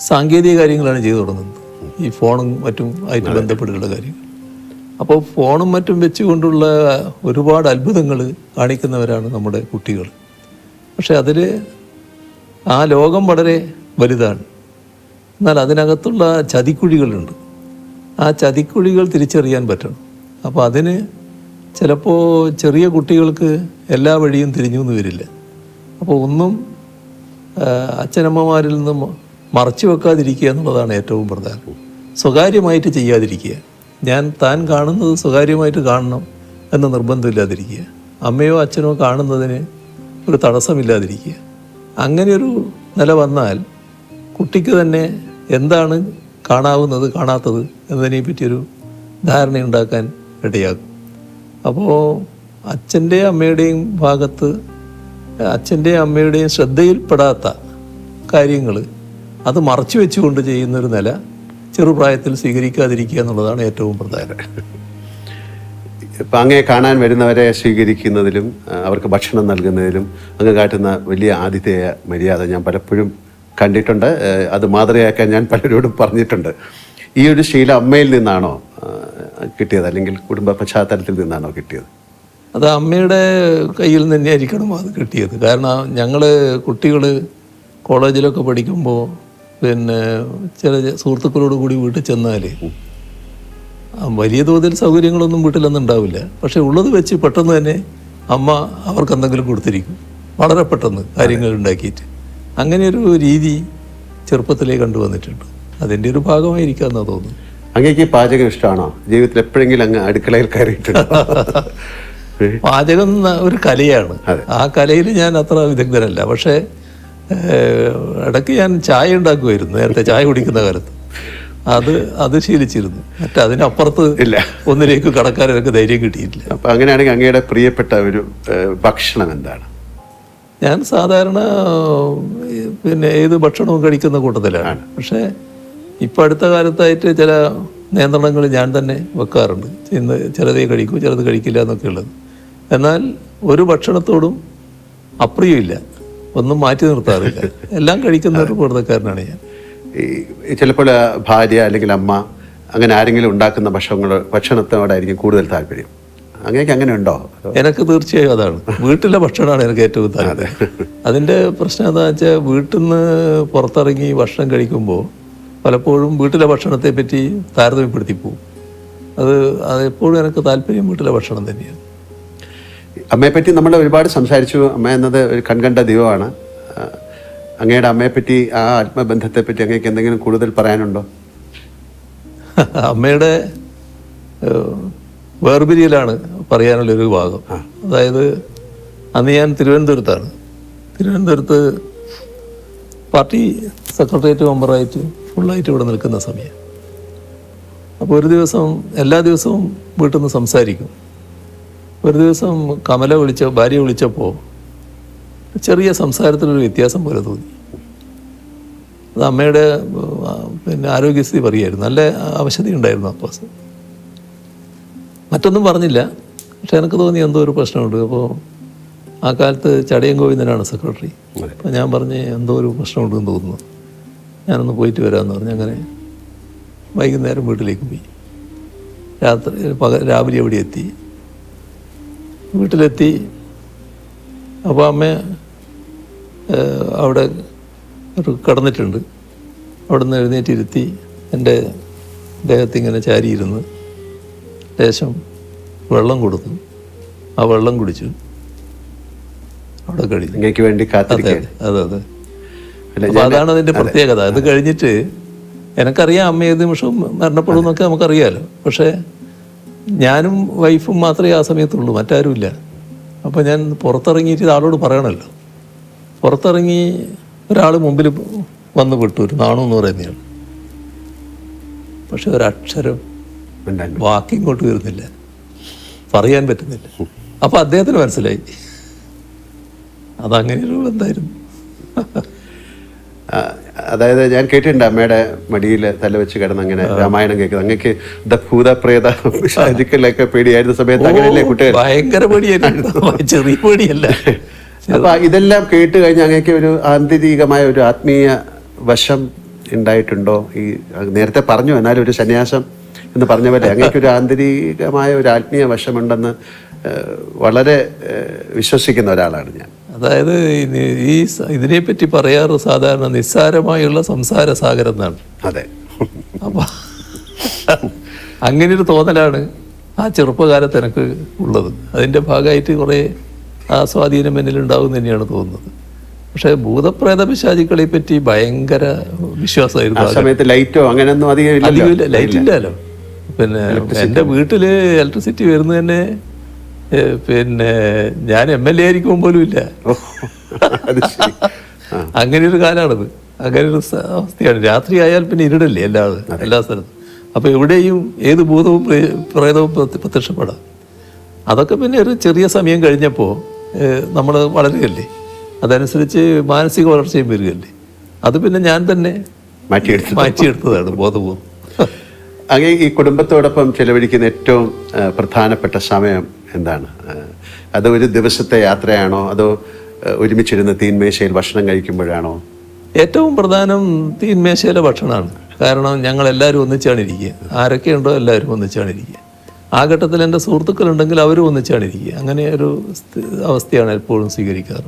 സാങ്കേതിക കാര്യങ്ങളാണ് ചെയ്തു തുടങ്ങുന്നത്. ഈ ഫോണും മറ്റും ആയിട്ട് ബന്ധപ്പെട്ടുള്ള കാര്യങ്ങൾ. അപ്പോൾ ഫോണും മറ്റും വെച്ചുകൊണ്ടുള്ള ഒരുപാട് അത്ഭുതങ്ങൾ കാണിക്കുന്നവരാണ് നമ്മുടെ കുട്ടികൾ. പക്ഷെ അതിൽ ആ ലോകം വളരെ വലുതാണ്. എന്നാൽ അതിനകത്തുള്ള ചതിക്കുഴികളുണ്ട്. ആ ചതിക്കുഴികൾ തിരിച്ചറിയാൻ പറ്റണം. അപ്പോൾ അതിന് ചിലപ്പോൾ ചെറിയ കുട്ടികൾക്ക് എല്ലാ വഴിയും തിരിഞ്ഞു എന്ന് വരില്ല. അപ്പോൾ ഒന്നും അച്ഛനമ്മമാരിൽ നിന്നും മറച്ചു വെക്കാതിരിക്കുക എന്നുള്ളതാണ് ഏറ്റവും പ്രധാനം. സ്വകാര്യമായിട്ട് ചെയ്യാതിരിക്കുക. താൻ കാണുന്നത് സ്വകാര്യമായിട്ട് കാണണം എന്ന നിർബന്ധമില്ലാതിരിക്കുക. അമ്മയോ അച്ഛനോ കാണുന്നതിന് ഒരു തടസ്സമില്ലാതിരിക്കുക. അങ്ങനെയൊരു നില വന്നാൽ കുട്ടിക്ക് തന്നെ എന്താണ് കാണാവുന്നത് കാണാത്തത് എന്നതിനെ പറ്റിയൊരു ധാരണയുണ്ടാക്കാൻ ഇടയാകും. അപ്പോൾ അച്ഛൻ്റെയും അമ്മയുടെയും ഭാഗത്ത് അച്ഛൻ്റെയും അമ്മയുടെയും ശ്രദ്ധയിൽപ്പെടാത്ത കാര്യങ്ങൾ അത് മറച്ചു വെച്ചുകൊണ്ട് ചെയ്യുന്നൊരു നില ചെറുപ്രായത്തിൽ സ്വീകരിക്കാതിരിക്കുക എന്നുള്ളതാണ് ഏറ്റവും പ്രധാനം. ഇപ്പം അങ്ങേ കാണാൻ വരുന്നവരെ സ്വീകരിക്കുന്നതിലും അവർക്ക് ഭക്ഷണം നൽകുന്നതിലും അങ്ങ് കാട്ടുന്ന വലിയ ആതിഥേയ മര്യാദ ഞാൻ പലപ്പോഴും കണ്ടിട്ടുണ്ട്. അത് മാതൃകയാക്കാൻ ഞാൻ പലരോടും പറഞ്ഞിട്ടുണ്ട്. ഈ ഒരു ശീലം അമ്മയിൽ നിന്നാണോ കിട്ടിയത്, അല്ലെങ്കിൽ കുടുംബ പശ്ചാത്തലത്തിൽ നിന്നാണോ കിട്ടിയത്? അത് അമ്മയുടെ കയ്യിൽ നിന്ന് തന്നെയായിരിക്കണം അത് കിട്ടിയത്. കാരണം ഞങ്ങൾ കുട്ടികൾ കോളേജിലൊക്കെ പഠിക്കുമ്പോൾ പിന്നെ ചില സുഹൃത്തുക്കളോട് കൂടി വീട്ടിൽ ചെന്നാൽ വലിയ തോതിൽ സൗകര്യങ്ങളൊന്നും വീട്ടിലൊന്നും ഉണ്ടാവില്ല. പക്ഷെ ഉള്ളത് വെച്ച് പെട്ടെന്ന് തന്നെ അമ്മ അവർക്ക് എന്തെങ്കിലും കൊടുത്തിരിക്കും, വളരെ പെട്ടെന്ന് കാര്യങ്ങൾ ഉണ്ടാക്കിയിട്ട്. അങ്ങനെയൊരു രീതി ചെറുപ്പത്തിലേ കണ്ടുവന്നിട്ടുണ്ട്. അതിൻ്റെ ഒരു ഭാഗമായിരിക്കാമെന്നാണ് തോന്നുന്നു. അങ്ങേക്ക് പാചകം ഇഷ്ടമാണോ? ജീവിതത്തിൽ എപ്പോഴെങ്കിലും അങ്ങ് അടുക്കളയിൽ കയറിയിട്ടുണ്ടോ? പാചകം ഒരു കലയാണ്. ആ കലയിൽ ഞാൻ അത്ര വിദഗ്ധനല്ല. പക്ഷേ ഇടയ്ക്ക് ഞാൻ ചായ ഉണ്ടാക്കുമായിരുന്നു. നേരത്തെ ചായ കുടിക്കുന്ന കാലത്ത് അത് ശീലിച്ചിരുന്നു. അതിനപ്പുറത്ത് ഇല്ല, ഒന്നിലേക്ക് കടക്കാൻ എനിക്ക് ധൈര്യം കിട്ടിയിട്ടില്ല. അപ്പം അങ്ങനെയാണെങ്കിൽ അങ്ങയുടെ പ്രിയപ്പെട്ട ഒരു ഭക്ഷണം എന്താണ്? ഞാൻ സാധാരണ പിന്നെ ഏത് ഭക്ഷണവും കഴിക്കുന്ന കൂട്ടത്തിലാണ്. പക്ഷേ ഇപ്പം അടുത്ത കാലത്തായിട്ട് ചില നിയന്ത്രണങ്ങൾ ഞാൻ തന്നെ വെക്കാറുണ്ട്. ഇന്ന് ചിലതേ കഴിക്കൂ, ചിലത് കഴിക്കില്ല എന്നൊക്കെ ഉള്ളത്. എന്നാൽ ഒരു ഭക്ഷണത്തോടും അപ്രിയമില്ല, ഒന്നും മാറ്റി നിർത്താറില്ല. എല്ലാം കഴിക്കുന്ന ഒരു കൂട്ടക്കാരനാണ് ഞാൻ. ഈ ചിലപ്പോൾ ഭാര്യ അല്ലെങ്കിൽ അമ്മ അങ്ങനെ ആരെങ്കിലും ഉണ്ടാക്കുന്ന ഭക്ഷണത്തോടായിരിക്കും കൂടുതൽ താല്പര്യം. അങ്ങനെയൊക്കെ അങ്ങനെ ഉണ്ടോ? എനിക്ക് തീർച്ചയായും അതാണ്. വീട്ടിലെ ഭക്ഷണമാണ് എനിക്ക് ഏറ്റവും താല്പര്യം. അതിൻ്റെ പ്രശ്നം എന്താ വെച്ചാൽ, വീട്ടിൽ നിന്ന് പുറത്തിറങ്ങി ഭക്ഷണം കഴിക്കുമ്പോൾ പലപ്പോഴും വീട്ടിലെ ഭക്ഷണത്തെ പറ്റി താരതമ്യപ്പെടുത്തി പോകും. അതെപ്പോഴും എനിക്ക് താല്പര്യം വീട്ടിലെ ഭക്ഷണം തന്നെയാണ്. അമ്മയെപ്പറ്റി നമ്മൾ ഒരുപാട് സംസാരിച്ചു. അമ്മ എന്നത് ഒരു കൺകണ്ട ദൈവമാണ്. അങ്ങയുടെ അമ്മയെപ്പറ്റി, ആ ആത്മബന്ധത്തെപ്പറ്റി അങ്ങേക്ക് എന്തെങ്കിലും കൂടുതൽ പറയാനുണ്ടോ? അമ്മയുടെ വേർപിരിയലാണ് പറയാനുള്ളൊരു ഭാഗം. അതായത് അന്ന് ഞാൻ തിരുവനന്തപുരത്താണ്. തിരുവനന്തപുരത്ത് പാർട്ടി സെക്രട്ടേറിയറ്റ് മെമ്പറായിട്ട് ഫുള്ളായിട്ട് ഇവിടെ നിൽക്കുന്ന സമയം. അപ്പോൾ ഒരു ദിവസം, എല്ലാ ദിവസവും വീട്ടിൽ നിന്ന് സംസാരിക്കും. ഒരു ദിവസം ഭാര്യ വിളിച്ചപ്പോൾ ചെറിയ സംസാരത്തിലൊരു വ്യത്യാസം പോലെ തോന്നി. അത് അമ്മയുടെ പിന്നെ ആരോഗ്യസ്ഥിതി പറയുമായിരുന്നു. നല്ല അവശതയുണ്ടായിരുന്നു അപ്പോൾ. മറ്റൊന്നും പറഞ്ഞില്ല. പക്ഷെ എനിക്ക് തോന്നി എന്തോ ഒരു പ്രശ്നമുണ്ട്. അപ്പോൾ ആ കാലത്ത് ചടയം ഗോവിന്ദനാണ് സെക്രട്ടറി. അപ്പോൾ ഞാൻ പറഞ്ഞ് എന്തോ ഒരു പ്രശ്നമുണ്ടെന്ന് തോന്നുന്നു, ഞാനൊന്ന് പോയിട്ട് വരാമെന്ന് പറഞ്ഞ് അങ്ങനെ വൈകുന്നേരം വീട്ടിലേക്ക് പോയി. രാവിലെ അവിടെ എത്തി. വീട്ടിലെത്തി. അപ്പോൾ അമ്മ അവിടെ കിടന്നിട്ടുണ്ട്. അവിടെ നിന്ന് എഴുന്നേറ്റിരുത്തി എൻ്റെ ദേഹത്തിങ്ങനെ ചാരിയിരുന്ന് ലേശം വെള്ളം കൊടുത്തു. ആ വെള്ളം കുടിച്ചു. അവിടെ കഴിഞ്ഞു. അതെ. അപ്പോൾ അതാണ് അതിൻ്റെ പ്രത്യേകത. അത് കഴിഞ്ഞിട്ട് എനിക്കറിയാം അമ്മ ഏത് നിമിഷവും മരണപ്പെടും എന്നൊക്കെ നമുക്കറിയാമല്ലോ. പക്ഷേ ഞാനും വൈഫും മാത്രമേ ആ സമയത്തുള്ളൂ, മറ്റാരുമില്ല. അപ്പോൾ ഞാൻ പുറത്തിറങ്ങിയിട്ട് ആളോട് പറയണമല്ലോ. പുറത്തിറങ്ങി ഒരാൾ മുമ്പിൽ വന്ന് വിട്ടു, ഒരു നാണു എന്ന് പറയുന്നയാൾ. പക്ഷെ ഒരക്ഷരം വാക്കിങ്ങോട്ട് വരുന്നില്ല, പറയാൻ പറ്റുന്നില്ല. അപ്പോൾ അദ്ദേഹത്തിന് മനസ്സിലായി അതങ്ങനെയൊരു ബന്ധമായിരുന്നു. അതായത് ഞാൻ കേട്ടിട്ടുണ്ട് അമ്മയുടെ മടിയിൽ തല വെച്ച് കിടന്ന് അങ്ങനെ രാമായണം കേൾക്കുന്നത്. അങ്ങക്ക് ഭൂതപ്രേത പിശാചുക്കളൊക്കെ പേടിയായിരുന്ന സമയത്ത് അങ്ങനെയല്ലേ കുട്ടികൾ? ഭയങ്കര പേടിയായിരുന്നു, ചെറിയ പേടിയല്ല. അപ്പൊ ഇതെല്ലാം കേട്ട് കഴിഞ്ഞ് അങ്ങേക്ക് ഒരു ആന്തരികമായ ഒരു ആത്മീയ വശം ഉണ്ടായിട്ടുണ്ടോ? ഈ നേരത്തെ പറഞ്ഞു, എന്നാലും ഒരു സന്യാസം എന്ന് പറഞ്ഞ പോലെ അങ്ങേക്ക് ഒരു ആന്തരികമായ ഒരു ആത്മീയ വശമുണ്ടെന്ന് വളരെ വിശ്വസിക്കുന്ന ഒരാളാണ് ഞാൻ. അതായത് ഇതിനെപ്പറ്റി പറയാറ് സാധാരണ നിസ്സാരമായുള്ള സംസാര സാഗരം എന്നാണ്. അതെ. അപ്പൊ അങ്ങനെയൊരു തോന്നലാണ് ആ ചെറുപ്പകാലത്ത് എനിക്ക് ഉള്ളത്. അതിൻ്റെ ഭാഗമായിട്ട് കുറേ ആ സ്വാധീനം എന്നിലുണ്ടാവും തന്നെയാണ് തോന്നുന്നത്. പക്ഷേ ഭൂതപ്രേത പിശാചുക്കളെ പറ്റി ഭയങ്കര വിശ്വാസമായിരുന്നു. സമയത്ത് ലൈറ്റോ അങ്ങനെയൊന്നും അധികം ലൈറ്റ് ഇല്ലല്ലോ. പിന്നെ എൻ്റെ വീട്ടിൽ ഇലക്ട്രിസിറ്റി വരുന്നത് തന്നെ പിന്നെ ഞാൻ MLA ആയിരിക്കും പോലും ഇല്ല. അങ്ങനെയൊരു കാലമാണത്. അങ്ങനെയൊരു അവസ്ഥയാണ്. രാത്രി ആയാൽ പിന്നെ ഇരുടല്ലേ എല്ലാ സ്ഥലത്തും. അപ്പോൾ എവിടെയും ഏത് ഭൂതവും പ്രേതവും പ്രത്യക്ഷപ്പെടാം. അതൊക്കെ പിന്നെ ഒരു ചെറിയ സമയം കഴിഞ്ഞപ്പോൾ നമ്മൾ വളരുകയല്ലേ, അതനുസരിച്ച് മാനസിക വളർച്ചയും വരികയല്ലേ. അത് പിന്നെ ഞാൻ തന്നെ മാറ്റിയെടുത്തതാണ് ബോധപൂർവ്വം. അങ്ങനെ ഈ കുടുംബത്തോടൊപ്പം ചെലവഴിക്കുന്ന ഏറ്റവും പ്രധാനപ്പെട്ട സമയം എന്താണ്? അത് ഒരു ദിവസത്തെ യാത്രയാണോ, അതോ ഒരുമിച്ചിരുന്ന് തീൻമേശയിൽ ഭക്ഷണം കഴിക്കുമ്പോഴാണോ? ഏറ്റവും പ്രധാനം തീൻമേശയിലെ ഭക്ഷണമാണ്. കാരണം ഞങ്ങളെല്ലാവരും ഒന്നിച്ചാണ് ഇരിക്കുക. ആരൊക്കെയുണ്ടോ എല്ലാവരും ഒന്നിച്ചാണ് ഇരിക്കുക. ആ ഘട്ടത്തിൽ എൻ്റെ സുഹൃത്തുക്കളുണ്ടെങ്കിൽ അവരും ഒന്നിച്ചാണ് ഇരിക്കുക. അങ്ങനെ ഒരു അവസ്ഥയാണ് എപ്പോഴും സ്വീകരിക്കാറ്.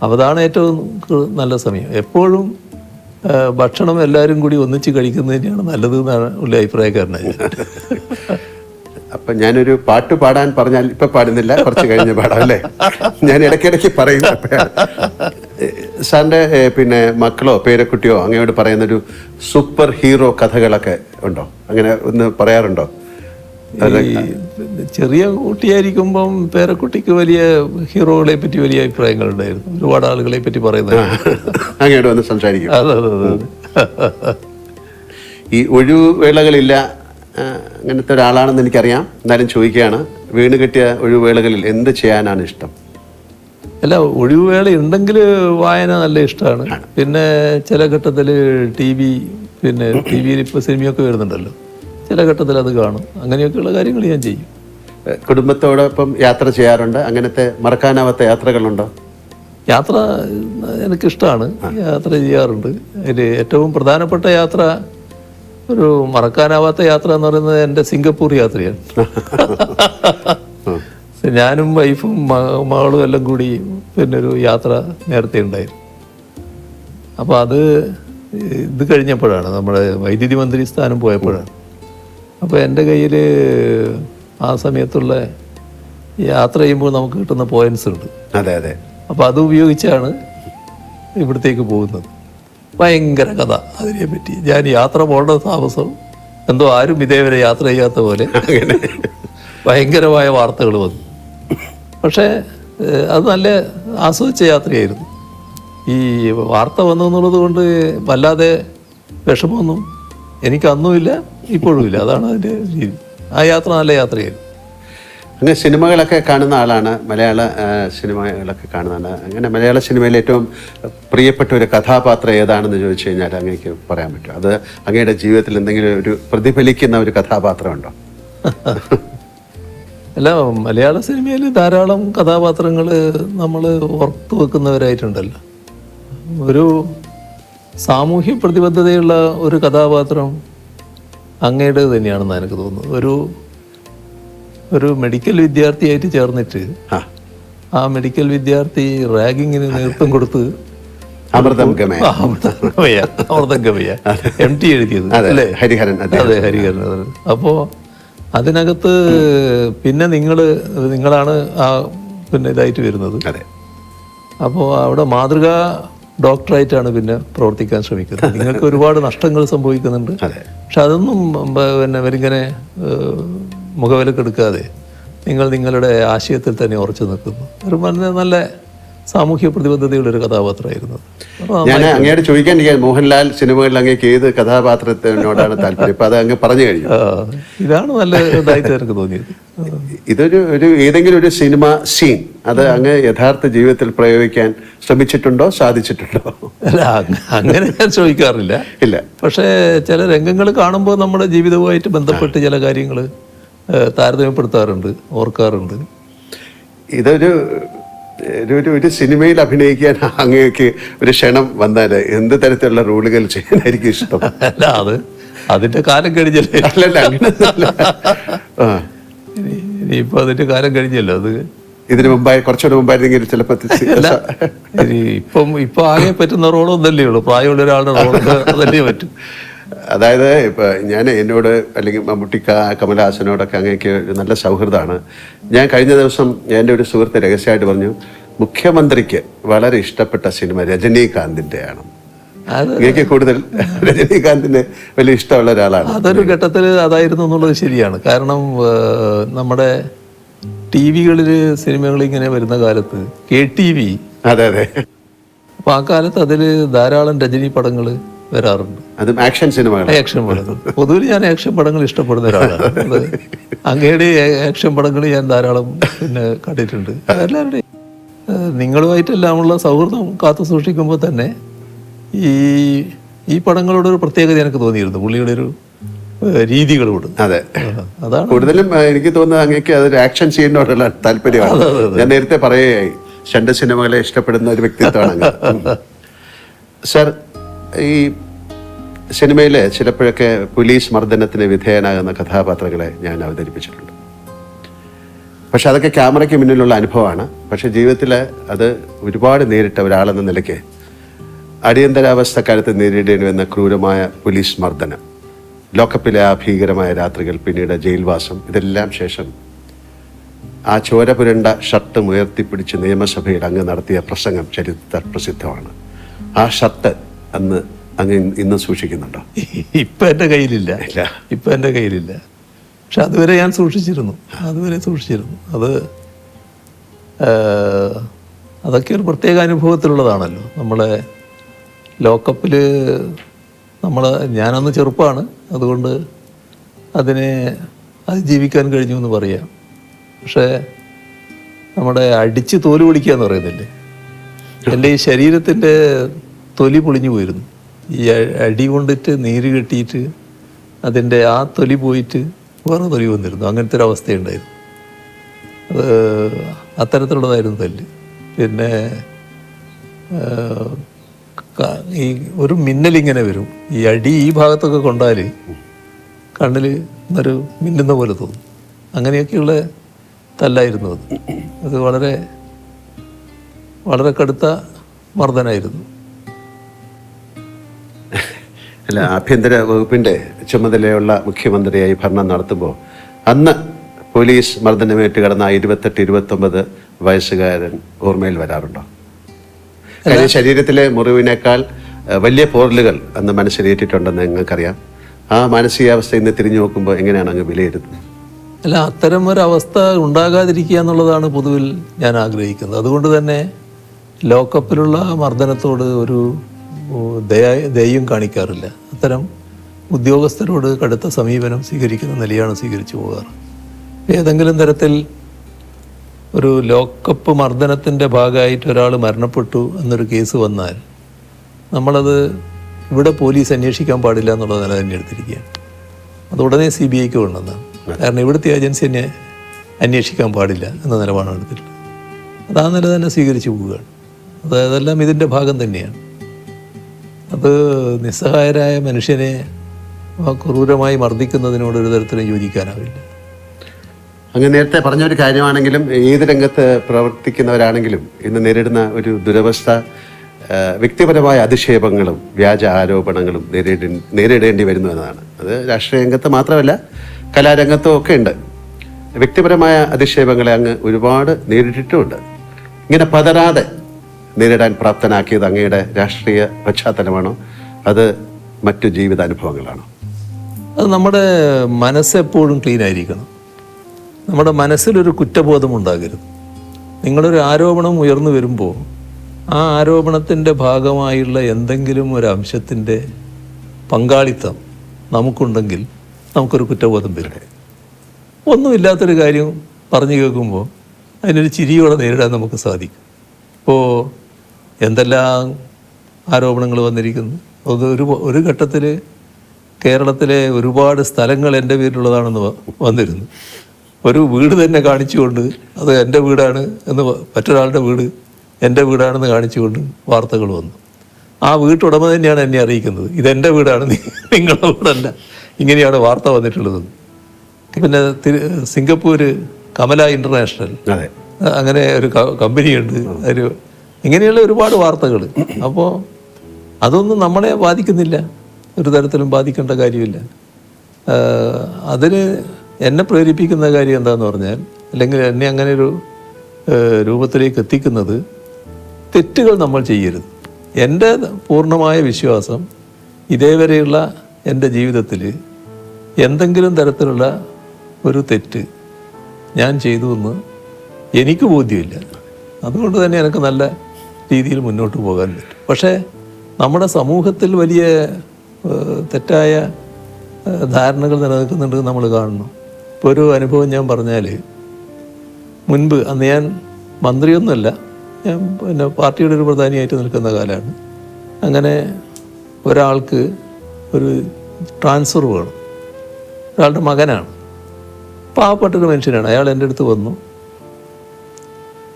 അപ്പോൾ അതാണ് ഏറ്റവും നല്ല സമയം. എപ്പോഴും ഭക്ഷണം എല്ലാവരും കൂടി ഒന്നിച്ച് കഴിക്കുന്നത് തന്നെയാണ് നല്ലത് എന്നാണ് ഉള്ള അഭിപ്രായക്കാരനായി. അപ്പം ഞാനൊരു പാട്ട് പാടാൻ പറഞ്ഞാൽ ഇപ്പം പാടുന്നില്ല, കുറച്ച് കഴിഞ്ഞ് പാടാം അല്ലേ? ഞാൻ ഇടയ്ക്കിടയ്ക്ക് പറയും. സാറിൻ്റെ പിന്നെ മക്കളോ പേരക്കുട്ടിയോ അങ്ങയോട് പറയുന്നൊരു സൂപ്പർ ഹീറോ കഥകളൊക്കെ ഉണ്ടോ? അങ്ങനെ ഒന്ന് പറയാറുണ്ടോ? ചെറിയ കുട്ടിയായിരിക്കുമ്പം പേരക്കുട്ടിക്ക് വലിയ ഹീറോകളെ പറ്റി വലിയ അഭിപ്രായങ്ങളുണ്ടായിരുന്നു. ഒരുപാട് ആളുകളെ പറ്റി പറയുന്നത്. അങ്ങോട്ട് വന്ന് സംസാരിക്കും. അതെ. ഈ ഒഴിവുവേളകളില്ല അങ്ങനത്തെ ഒരാളാണെന്ന് എനിക്കറിയാം. എന്നാലും ചോദിക്കുകയാണ്, വീണ് കിട്ടിയ ഒഴിവുവേളകളിൽ എന്ത് ചെയ്യാനാണ് ഇഷ്ടം? അല്ല, ഒഴിവുവേള ഉണ്ടെങ്കിൽ വായന നല്ല ഇഷ്ടമാണ്. പിന്നെ ചില ഘട്ടത്തിൽ പിന്നെ ടി വിയിൽ ഇപ്പോൾ സിനിമയൊക്കെ വരുന്നുണ്ടല്ലോ, ചില ഘട്ടത്തിൽ അത് കാണും. അങ്ങനെയൊക്കെയുള്ള കാര്യങ്ങൾ ഞാൻ ചെയ്യും. കുടുംബത്തോടൊപ്പം യാത്ര ചെയ്യാറുണ്ട്? അങ്ങനത്തെ മറക്കാനാവാത്ത യാത്രകളുണ്ടോ? യാത്ര എനിക്കിഷ്ടമാണ്, യാത്ര ചെയ്യാറുണ്ട്. അതിൽ ഏറ്റവും പ്രധാനപ്പെട്ട യാത്ര, ഒരു മറക്കാനാവാത്ത യാത്ര എന്ന് പറയുന്നത് എൻ്റെ സിംഗപ്പൂർ യാത്രയാണ്. ഞാനും വൈഫും മകളും എല്ലാം കൂടി പിന്നെ ഒരു യാത്ര നേരത്തെ ഉണ്ടായിരുന്നു. അപ്പോൾ അത് ഇത് കഴിഞ്ഞപ്പോഴാണ്, നമ്മുടെ വൈദ്യുതി മന്ത്രി സ്ഥാനം പോയപ്പോഴാണ്. അപ്പോൾ എൻ്റെ കയ്യിൽ ആ സമയത്തുള്ള യാത്ര ചെയ്യുമ്പോൾ നമുക്ക് കിട്ടുന്ന പോയിന്റ്സ് ഉണ്ട്. അതെ. അപ്പോൾ അത് ഉപയോഗിച്ചാണ് ഇവിടത്തേക്ക് പോകുന്നത്. ഭയങ്കര കഥ അതിനെ പറ്റി. ഞാൻ യാത്ര പോകേണ്ട താമസം എന്തോ ആരും ഇതേവരെ യാത്ര ചെയ്യാത്ത പോലെ ഭയങ്കരമായ വാർത്തകൾ വന്നു. പക്ഷേ അത് നല്ല ആസ്വദിച്ച യാത്രയായിരുന്നു. ഈ വാർത്ത വന്നു എന്നുള്ളത് കൊണ്ട് വല്ലാതെ വിഷമമൊന്നും എനിക്ക് അന്നുമില്ല, ഇപ്പോഴും ഇല്ല. അതാണ് അതിൻ്റെ രീതി. ആ യാത്ര നല്ല യാത്രയായിരുന്നു. അങ്ങനെ സിനിമകളൊക്കെ കാണുന്ന ആളാണ്, മലയാള സിനിമകളൊക്കെ കാണുന്നതാണ്. അങ്ങനെ മലയാള സിനിമയിൽ ഏറ്റവും പ്രിയപ്പെട്ട ഒരു കഥാപാത്രം ഏതാണെന്ന് ചോദിച്ചു കഴിഞ്ഞാൽ അങ്ങേക്ക് പറയാൻ പറ്റും? അത് അങ്ങയുടെ ജീവിതത്തിൽ എന്തെങ്കിലും ഒരു പ്രതിഫലിക്കുന്ന ഒരു കഥാപാത്രമുണ്ടോ? അല്ല, മലയാള സിനിമയിൽ ധാരാളം കഥാപാത്രങ്ങൾ നമ്മൾ ഓർത്തു വെക്കുന്നവരായിട്ടുണ്ടല്ലോ. ഒരു സാമൂഹ്യ പ്രതിബദ്ധതയുള്ള ഒരു കഥാപാത്രം അങ്ങയുടെ തന്നെയാണെന്ന് എനിക്ക് തോന്നുന്നു. ഒരു മെഡിക്കൽ വിദ്യാർത്ഥിയായിട്ട് ചേർന്നിട്ട് ആ മെഡിക്കൽ വിദ്യാർത്ഥി റാഗിങ്ങിന് നേതൃത്വം കൊടുത്ത് അമൃതം ഗമയ MT എഴുതിയത് അല്ലേ? ഹരിഹരൻ. അതെ, ഹരിഹരൻ. അപ്പോൾ അതിനകത്ത് പിന്നെ നിങ്ങളാണ് ആ പിന്നെ ഇതായിട്ട് വരുന്നത്. അപ്പോൾ അവിടെ മാതൃകാ ഡോക്ടറായിട്ടാണ് പിന്നെ പ്രവർത്തിക്കാൻ ശ്രമിക്കുന്നത്. നിങ്ങൾക്ക് ഒരുപാട് നഷ്ടങ്ങൾ സംഭവിക്കുന്നുണ്ട്. പക്ഷെ അതൊന്നും പിന്നെ അവരിങ്ങനെ മുഖവിലക്കെടുക്കാതെ നിങ്ങൾ നിങ്ങളുടെ ആശയത്തിൽ തന്നെ ഉറച്ചു നിൽക്കുന്നു. ഒരു നല്ല സാമൂഹ്യ പ്രതിബദ്ധതയുള്ള ഒരു കഥാപാത്രമായിരുന്നു. ഞാൻ അങ്ങോട്ട് ചോദിക്കാൻ, മോഹൻലാൽ സിനിമകളിൽ അങ്ങേക്ക് ഏത് കഥാപാത്രത്തിനോടാണ് താല്പര്യം? ഇപ്പം അത് അങ്ങ് പറഞ്ഞു കഴിഞ്ഞു. ഇതാണ് നല്ല ഇതായിട്ട് എനിക്ക് തോന്നിയത്. ഇതൊരു ഏതെങ്കിലും ഒരു സിനിമ സീൻ അത് അങ്ങ് യഥാർത്ഥ ജീവിതത്തിൽ പ്രയോഗിക്കാൻ ശ്രമിച്ചിട്ടുണ്ടോ, സാധിച്ചിട്ടുണ്ടോ? അല്ല, അങ്ങനെ ഞാൻ ചോദിക്കാറില്ല. ഇല്ല. പക്ഷേ ചില രംഗങ്ങൾ കാണുമ്പോൾ നമ്മുടെ ജീവിതവുമായിട്ട് ബന്ധപ്പെട്ട് ചില കാര്യങ്ങൾ താരതമ്യപ്പെടുത്താറുണ്ട്, ഓർക്കാറുണ്ട്. ഇതൊരു ഒരു സിനിമയിൽ അഭിനയിക്കാൻ അങ്ങേക്ക് ഒരു ക്ഷണം വന്നാൽ എന്ത് തരത്തിലുള്ള റോളുകൾ ചെയ്യാനായിരിക്കും ഇഷ്ടം? അല്ല, അതിന്റെ കാലം കഴിഞ്ഞല്ലേ. അല്ലല്ല, അങ്ങനെയൊന്നുമല്ല. ആ, ഇനിയിപ്പോ അതിന്റെ കാലം കഴിഞ്ഞല്ലോ. അത് ഇതിനു മുമ്പായി കുറച്ചുകൂടെ മുമ്പായിരുന്നെങ്കിൽ ചിലപ്പോൾ ഇപ്പൊ ആകെ പറ്റുന്ന റോളൊന്നല്ലേ ഉള്ളൂ. പ്രായമുള്ള ഒരാളുടെ റോളൊക്കെ അതല്ലേ പറ്റും. അതായത് ഇപ്പൊ എന്നോട് അല്ലെങ്കിൽ മമ്മൂട്ടിക്ക, കമലഹാസനോടൊക്കെ അങ്ങേക്ക് ഒരു നല്ല സൗഹൃദമാണ്. ഞാൻ കഴിഞ്ഞ ദിവസം എൻ്റെ ഒരു സുഹൃത്ത് രഹസ്യമായിട്ട് പറഞ്ഞു, മുഖ്യമന്ത്രിക്ക് വളരെ ഇഷ്ടപ്പെട്ട സിനിമ രജനീകാന്തിൻ്റെയാണ്. അങ്ങേക്ക് കൂടുതൽ രജനീകാന്തിന് വലിയ ഇഷ്ടമുള്ള ഒരാളാണ്. അതൊരു ഘട്ടത്തിൽ അതായിരുന്നു എന്നുള്ളത് ശരിയാണ്. കാരണം നമ്മുടെ ടി വികളിൽ സിനിമകൾ ഇങ്ങനെ വരുന്ന കാലത്ത് KTV, അതെ അതെ, അപ്പൊ ആ കാലത്ത് അതിൽ ധാരാളം രജനി പടങ്ങൾ വരാറുണ്ട്. അതും ആക്ഷൻ സിനിമകൾ. ആക്ഷൻ പടങ്ങൾ പൊതുവിൽ ഞാൻ ആക്ഷൻ പടങ്ങൾ ഇഷ്ടപ്പെടുന്ന ഒരാളാണ്. അങ്ങയുടെ ആക്ഷൻ പടങ്ങൾ ഞാൻ ധാരാളം കണ്ടിട്ടുണ്ട്. എല്ലാവരുടെയും നിങ്ങളുമായിട്ടെല്ലാമുള്ള സൗഹൃദം കാത്തു സൂക്ഷിക്കുമ്പോൾ തന്നെ ഈ പടങ്ങളോടൊരു പ്രത്യേകത എനിക്ക് തോന്നിയിരുന്നു, പുള്ളിയുടെ ഒരു രീതികളോട്. അതെ, അതാണ് കൂടുതലും എനിക്ക് തോന്നുന്നത് അങ്ങേക്ക് അതൊരു ആക്ഷൻ സീനിനോടുള്ള താല്പര്യമാണ്. ഞാൻ നേരത്തെ പറയുകയായി, രണ്ട് സിനിമകളെ ഇഷ്ടപ്പെടുന്ന ഒരു വ്യക്തിത്വമാണ് അങ്ങ്. സർ, ഈ സിനിമയിൽ ചിലപ്പോഴൊക്കെ പോലീസ് മർദ്ദനത്തിന് വിധേയനാകുന്ന കഥാപാത്രങ്ങളെ ഞാൻ അവതരിപ്പിച്ചിട്ടുണ്ട്. പക്ഷെ അതൊക്കെ ക്യാമറയ്ക്ക് മുന്നിലുള്ള അനുഭവമാണ്. പക്ഷെ ജീവിതത്തിൽ അത് ഒരുപാട് നേരിട്ട ഒരാളെന്ന നിലയ്ക്ക് അടിയന്തരാവസ്ഥക്കാലത്ത് നേരിടേണ്ടി വന്ന ക്രൂരമായ പോലീസ് മർദ്ദനം, ലോക്കപ്പിലെ ആ ഭീകരമായ രാത്രികൾ, പിന്നീട് ജയിൽവാസം, ഇതെല്ലാം ശേഷം ആ ചോര പുരണ്ട ഷർട്ട് ഉയർത്തിപ്പിടിച്ച് നിയമസഭയിൽ അങ്ങ് നടത്തിയ പ്രസംഗം ചരിത്ര പ്രസിദ്ധമാണ്. ആ ഷർട്ട് അങ്ങ് ഇന്ന് സൂക്ഷിക്കുന്നുണ്ടോ? ഇപ്പം എൻ്റെ കയ്യിലില്ല. ഇപ്പം എൻ്റെ കയ്യിലില്ല. പക്ഷെ അതുവരെ ഞാൻ സൂക്ഷിച്ചിരുന്നു. അതൊക്കെ ഒരു പ്രത്യേക അനുഭവത്തിലുള്ളതാണല്ലോ. നമ്മളെ ലോക്കപ്പിൽ ഞാനന്ന് ചെറുപ്പമാണ്, അതുകൊണ്ട് അതിനെ അതിജീവിക്കാൻ കഴിഞ്ഞു എന്ന് പറയാം. പക്ഷേ നമ്മുടെ അടിച്ച് തോല് പൊളിക്കുക എന്ന് പറയുന്നില്ലേ, എൻ്റെ ഈ ശരീരത്തിൻ്റെ തൊലി പൊളിഞ്ഞു പോയിരുന്നു. ഈ അടി കൊണ്ടിട്ട് നീര് കെട്ടിയിട്ട് അതിൻ്റെ ആ തൊലി പോയിട്ട് വേറെ തൊലി വന്നിരുന്നു. അങ്ങനത്തെ ഒരു അവസ്ഥയുണ്ടായിരുന്നു. അത് അത്തരത്തിലുള്ളതായിരുന്നു തല്ല്. പിന്നെ ഈ ഒരു മിന്നലിങ്ങനെ വരും. ഈ അടി ഈ ഭാഗത്തൊക്കെ കൊണ്ടാൽ കണ്ണിൽ ഒരു മിന്നുന്ന പോലെ തോന്നും. അങ്ങനെയൊക്കെയുള്ള തല്ലായിരുന്നു അത് വളരെ വളരെ കടുത്ത മർദ്ദനായിരുന്നു. അല്ല, ആഭ്യന്തര വകുപ്പിൻ്റെ ചുമതലയുള്ള മുഖ്യമന്ത്രിയായി ഭരണം നടത്തുമ്പോൾ അന്ന് പോലീസ് മർദ്ദനമേറ്റ് കിടന്ന 28-29 വയസ്സുകാരൻ ഓർമ്മയിൽ വരാറുണ്ടോ? കാര്യം ശരീരത്തിലെ മുറിവിനേക്കാൾ വലിയ പോറലുകൾ അന്ന് മനസ്സിലേറ്റിട്ടുണ്ടെന്ന് നിങ്ങൾക്കറിയാം. ആ മാനസികാവസ്ഥ ഇന്ന് തിരിഞ്ഞു നോക്കുമ്പോൾ എങ്ങനെയാണ് അങ്ങ് വിലയിരുത്തുന്നത്? അല്ല, അത്തരം ഒരവസ്ഥ ഉണ്ടാകാതിരിക്കുക എന്നുള്ളതാണ് പൊതുവിൽ ഞാൻ ആഗ്രഹിക്കുന്നത്. അതുകൊണ്ട് തന്നെ ലോക്കപ്പിലുള്ള മർദ്ദനത്തോട് ഒരു ദയയും കാണിക്കാറില്ല. അത്തരം ഉദ്യോഗസ്ഥരോട് കടുത്ത സമീപനം സ്വീകരിക്കുന്ന നിലയാണ് സ്വീകരിച്ചു പോകാറ്. ഏതെങ്കിലും തരത്തിൽ ഒരു ലോക്കപ്പ് മർദ്ദനത്തിൻ്റെ ഭാഗമായിട്ട് ഒരാൾ മരണപ്പെട്ടു എന്നൊരു കേസ് വന്നാൽ നമ്മളത് ഇവിടെ പോലീസ് അന്വേഷിക്കാൻ പാടില്ല എന്നുള്ള നില തന്നെ എടുത്തിരിക്കുകയാണ്. അത് ഉടനെ CBIക്ക് വേണമെന്നാണ്. കാരണം ഇവിടുത്തെ ഏജൻസി തന്നെ അന്വേഷിക്കാൻ പാടില്ല എന്ന നിലപാടാണ് എടുത്തിട്ടുള്ളത്. അത് ആ നില തന്നെ സ്വീകരിച്ചു പോവുകയാണ്. അതെല്ലാം ഇതിൻ്റെ ഭാഗം തന്നെയാണ്. അത് നിസ്സഹായരായ മനുഷ്യനെ ക്രൂരമായി മർദ്ദിക്കുന്നതിനോട് ഒരു തരത്തിലും യോജിക്കാനാവില്ല. അങ്ങ് നേരത്തെ പറഞ്ഞൊരു കാര്യമാണെങ്കിലും ഏത് രംഗത്ത് പ്രവർത്തിക്കുന്നവരാണെങ്കിലും ഇന്ന് നേരിടുന്ന ഒരു ദുരവസ്ഥ വ്യക്തിപരമായ അധിക്ഷേപങ്ങളും വ്യാജ ആരോപണങ്ങളും നേരിടേണ്ടി വരുന്നു എന്നതാണ്. അത് രാഷ്ട്രീയ രംഗത്ത് മാത്രമല്ല, കലാരംഗത്തും ഒക്കെ ഉണ്ട്. വ്യക്തിപരമായ അധിക്ഷേപങ്ങളെ അങ്ങ് ഒരുപാട് നേരിട്ടിട്ടുമുണ്ട്. ഇങ്ങനെ പതരാതെ നേരിടാൻ പ്രാപ്തനാക്കിയത് അങ്ങയുടെ രാഷ്ട്രീയ പശ്ചാത്തലമാണോ, അത് മറ്റു ജീവിതാനുഭവങ്ങളാണോ? അത് നമ്മുടെ മനസ്സെപ്പോഴും ക്ലീൻ ആയിരിക്കണം. നമ്മുടെ മനസ്സിലൊരു കുറ്റബോധം ഉണ്ടാകരുത്. നിങ്ങളൊരു ആരോപണം ഉയർന്നു വരുമ്പോൾ ആ ആരോപണത്തിൻ്റെ ഭാഗമായുള്ള എന്തെങ്കിലും ഒരു അംശത്തിൻ്റെ പങ്കാളിത്തം നമുക്കുണ്ടെങ്കിൽ നമുക്കൊരു കുറ്റബോധം വരും. ഒന്നുമില്ലാത്തൊരു കാര്യം പറഞ്ഞു കേൾക്കുമ്പോൾ അതിനൊരു ചിരിയോടെ നേരിടാൻ നമുക്ക് സാധിക്കും. ഇപ്പോൾ എന്തെല്ലാം ആരോപണങ്ങൾ വന്നിരിക്കുന്നു. അത് ഒരു ഘട്ടത്തിൽ കേരളത്തിലെ ഒരുപാട് സ്ഥലങ്ങൾ എൻ്റെ പേരിലുള്ളതാണെന്ന് വന്നിരുന്നു. ഒരു വീട് തന്നെ കാണിച്ചുകൊണ്ട് അത് എൻ്റെ വീടാണ് എന്ന് മറ്റൊരാളുടെ വീട് എൻ്റെ വീടാണെന്ന് കാണിച്ചുകൊണ്ട് വാർത്തകൾ വന്നു. ആ വീട്ടുടമ തന്നെയാണ് എന്നെ അറിയിക്കുന്നത്, ഇതെൻ്റെ വീടാണ്, നിങ്ങളുടെ വീടല്ല, ഇങ്ങനെയാണ് വാർത്ത വന്നിട്ടുള്ളത്. പിന്നെ സിംഗപ്പൂർ കമല ഇൻ്റർനാഷണൽ, അങ്ങനെ ഒരു കമ്പനിയുണ്ട്, ഒരു ഇങ്ങനെയുള്ള ഒരുപാട് വാർത്തകൾ. അപ്പോൾ അതൊന്നും നമ്മളെ ബാധിക്കുന്നില്ല, ഒരു തരത്തിലും ബാധിക്കേണ്ട കാര്യമില്ല. അതിന് എന്നെ പ്രേരിപ്പിക്കുന്ന കാര്യം എന്താണെന്ന് പറഞ്ഞാൽ, അല്ലെങ്കിൽ എന്നെ അങ്ങനെ ഒരു രൂപത്തിലേക്ക് എത്തിക്കുന്നത്, തെറ്റുകൾ നമ്മൾ ചെയ്യരുത്. എൻ്റെ പൂർണ്ണമായ വിശ്വാസം ഇതേവരെയുള്ള എൻ്റെ ജീവിതത്തിൽ എന്തെങ്കിലും തരത്തിലുള്ള ഒരു തെറ്റ് ഞാൻ ചെയ്തു എന്ന് എനിക്ക് ബോധ്യമില്ല. അതുകൊണ്ട് തന്നെ എനിക്ക് നല്ല രീതിയിൽ മുന്നോട്ട് പോകാൻ പറ്റും. പക്ഷേ നമ്മുടെ സമൂഹത്തിൽ വലിയ തെറ്റായ ധാരണകൾ നിലനിൽക്കുന്നുണ്ട് നമ്മൾ കാണണം. ഇപ്പോൾ ഒരു അനുഭവം ഞാൻ പറഞ്ഞാൽ, മുൻപ് അന്ന് ഞാൻ മന്ത്രിയൊന്നുമല്ല, ഞാൻ പിന്നെ പാർട്ടിയുടെ ഒരു പ്രധാനിയായിട്ട് നിൽക്കുന്ന കാലമാണ്. അങ്ങനെ ഒരാൾക്ക് ഒരു ട്രാൻസ്ഫർ വേണം, ഒരാളുടെ മകനാണ്, പാവപ്പെട്ടൊരു മനുഷ്യനാണ്. അയാൾ എൻ്റെ അടുത്ത് വന്നു,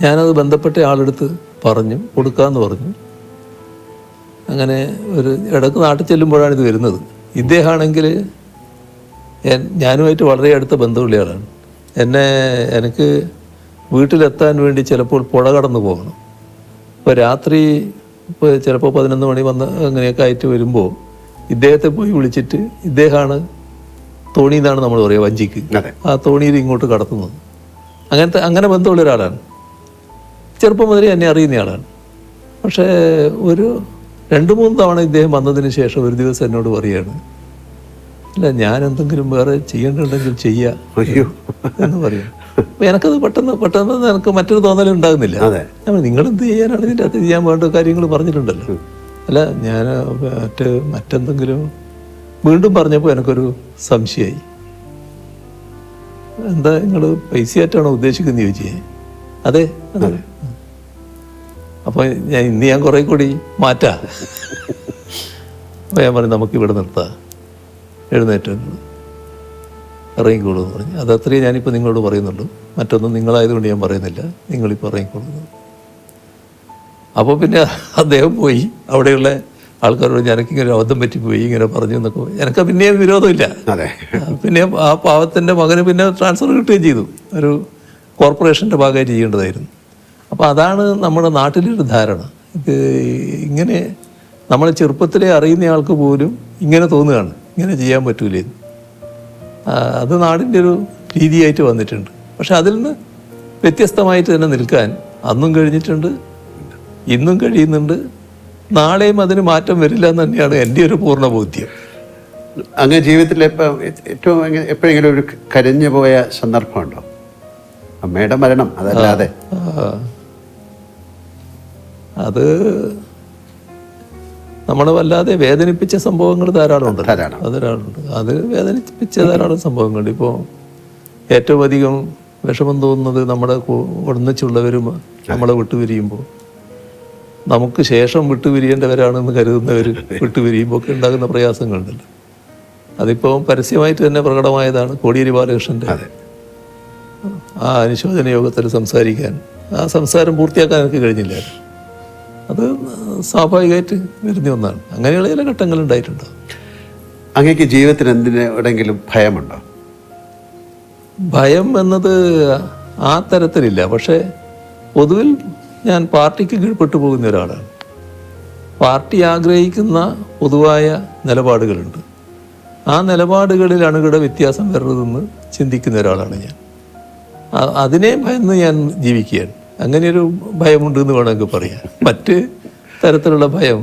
ഞാനത് ബന്ധപ്പെട്ട ആളെടുത്ത് പറഞ്ഞു, കൊടുക്കാമെന്ന് പറഞ്ഞു. അങ്ങനെ ഒരു ഇടയ്ക്ക് നാട്ടിൽ ചെല്ലുമ്പോഴാണ് ഇത് വരുന്നത്. ഇദ്ദേഹമാണെങ്കിൽ ഞാനുമായിട്ട് വളരെ അടുത്ത ബന്ധമുള്ള ആളാണ്. എനിക്ക് വീട്ടിലെത്താൻ വേണ്ടി ചിലപ്പോൾ പുഴ കടന്നു പോകണം. ഇപ്പോൾ രാത്രി ഇപ്പോൾ ചിലപ്പോൾ 11 മണി വന്ന് അങ്ങനെയൊക്കെ ആയിട്ട് വരുമ്പോൾ ഇദ്ദേഹത്തെ പോയി വിളിച്ചിട്ട്, ഇദ്ദേഹമാണ് തോണി എന്നാണ് നമ്മൾ പറയുക, വഞ്ചിക്ക്, ആ തോണിയിൽ ഇങ്ങോട്ട് കടത്തുന്നത്. അങ്ങനെ ബന്ധമുള്ള ഒരാളാണ്. ചെറുപ്പം മുതലേ എന്നെ അറിയുന്നയാളാണ്. പക്ഷേ ഒരു 2-3 തവണ ഇദ്ദേഹം വന്നതിന് ശേഷം ഒരു ദിവസം എന്നോട് പറയുകയാണ്, അല്ല ഞാൻ എന്തെങ്കിലും വേറെ ചെയ്യേണ്ടതുണ്ടെങ്കിൽ ചെയ്യാം എന്ന് പറയും. അപ്പോൾ എനിക്കത് പെട്ടെന്ന് എനിക്ക് മറ്റൊരു തോന്നലുണ്ടാകുന്നില്ല. നിങ്ങളെന്ത് ചെയ്യാനാണ്, ഇതിൻ്റെ അകത്ത് ചെയ്യാൻ വേണ്ട കാര്യങ്ങൾ പറഞ്ഞിട്ടുണ്ടല്ലോ. അല്ല ഞാൻ മറ്റെന്തെങ്കിലും വീണ്ടും പറഞ്ഞപ്പോൾ എനിക്കൊരു സംശയമായി. എന്താ നിങ്ങൾ പൈസയായിട്ടാണോ ഉദ്ദേശിക്കുന്നത് ചോദിച്ചേ? അതെ. അപ്പോൾ ഞാൻ കുറേ കൂടി മാറ്റാം. അപ്പോൾ ഞാൻ പറഞ്ഞു, നമുക്കിവിടെ നിർത്താം, എഴുന്നേറ്റ് ഇറങ്ങിക്കോളൂ എന്ന് പറഞ്ഞു. അതത്രയും ഞാനിപ്പോൾ നിങ്ങളോട് പറയുന്നുള്ളൂ, മറ്റൊന്നും നിങ്ങളായതുകൊണ്ട് ഞാൻ പറയുന്നില്ല, നിങ്ങളിപ്പോൾ ഇറങ്ങിക്കോളൂ. അപ്പോൾ പിന്നെ അദ്ദേഹം പോയി അവിടെയുള്ള ആൾക്കാരോട് എനിക്കിങ്ങനെ അബദ്ധം പറ്റിപ്പോയി ഇങ്ങനെ പറഞ്ഞു എന്നൊക്കെ. എനിക്ക് പിന്നെയും വിരോധമില്ല. പിന്നെ ആ പാവത്തിൻ്റെ മകന് പിന്നെ ട്രാൻസ്ഫർ കിട്ടുകയും ചെയ്തു, ഒരു കോർപ്പറേഷൻ്റെ ഭാഗമായിട്ട് ചെയ്യേണ്ടതായിരുന്നു. അപ്പോൾ അതാണ് നമ്മുടെ നാട്ടിലൊരു ധാരണ. ഇത് ഇങ്ങനെ നമ്മളെ ചെറുപ്പത്തിലെ അറിയുന്ന ആൾക്ക് പോലും ഇങ്ങനെ തോന്നുകയാണ്, ഇങ്ങനെ ചെയ്യാൻ പറ്റൂലേ. അത് നാടിൻ്റെ ഒരു രീതിയായിട്ട് വന്നിട്ടുണ്ട്. പക്ഷെ അതിൽ നിന്ന് വ്യത്യസ്തമായിട്ട് തന്നെ നിൽക്കാൻ അന്നും കഴിഞ്ഞിട്ടുണ്ട്, ഇന്നും കഴിയുന്നുണ്ട്, നാളെയും അതിന് മാറ്റം വരില്ല എന്ന് തന്നെയാണ് എൻ്റെ ഒരു പൂർണ്ണ ബോധ്യം. അങ്ങ് ജീവിതത്തിൽ ഏറ്റവും എപ്പോഴെങ്കിലും ഒരു കരഞ്ഞു പോയ സന്ദർഭമുണ്ടോ? അമ്മയുടെ മരണം അതല്ലാതെ? അത് നമ്മളെ വല്ലാതെ വേദനിപ്പിച്ച സംഭവങ്ങൾ ധാരാളമുണ്ട്. അത് വേദനിപ്പിച്ച ധാരാളം സംഭവങ്ങളുണ്ട്. ഇപ്പോൾ ഏറ്റവും അധികം വിഷമം തോന്നുന്നത് നമ്മുടെ ഒന്നിച്ചുള്ളവരും നമ്മളെ വിട്ടുപിരിയുമ്പോൾ, നമുക്ക് ശേഷം വിട്ടുപിരിയേണ്ടവരാണെന്ന് കരുതുന്നവർ വിട്ടുപിരിയുമ്പോൾ ഒക്കെ ഉണ്ടാകുന്ന പ്രയാസങ്ങളുണ്ടല്ലോ. അതിപ്പോൾ പരസ്യമായിട്ട് തന്നെ പ്രകടമായതാണ്. കോടിയേരി ബാലകൃഷ്ണൻ്റെ ആ അനുശോചന യോഗത്തിൽ സംസാരിക്കാൻ, ആ സംസാരം പൂർത്തിയാക്കാൻ എനിക്ക് കഴിഞ്ഞില്ല. അത് സ്വാഭാവികമായിട്ട് വരുന്ന ഒന്നാണ്. അങ്ങനെയുള്ള ചില ഘട്ടങ്ങൾ ഉണ്ടായിട്ടുണ്ടോ? അങ്ങേക്ക് ജീവിതത്തിന് എന്തിനെങ്കിലും ഭയമുണ്ടോ? ഭയം എന്നത് ആ തരത്തിലില്ല. പക്ഷേ പൊതുവിൽ ഞാൻ പാർട്ടിക്ക് കീഴ്പ്പെട്ടു പോകുന്ന ഒരാളാണ്. പാർട്ടി ആഗ്രഹിക്കുന്ന പൊതുവായ നിലപാടുകളുണ്ട്. ആ നിലപാടുകളിൽ അണുകിട വ്യത്യാസം വരരുതെന്ന് ചിന്തിക്കുന്ന ഒരാളാണ് ഞാൻ. അതിനെ ഭയന്ന് ഞാൻ ജീവിക്കുകയാണ്. അങ്ങനെയൊരു ഭയമുണ്ട് എന്ന് വേണമെങ്കിൽ പറയാം. മറ്റ് തരത്തിലുള്ള ഭയം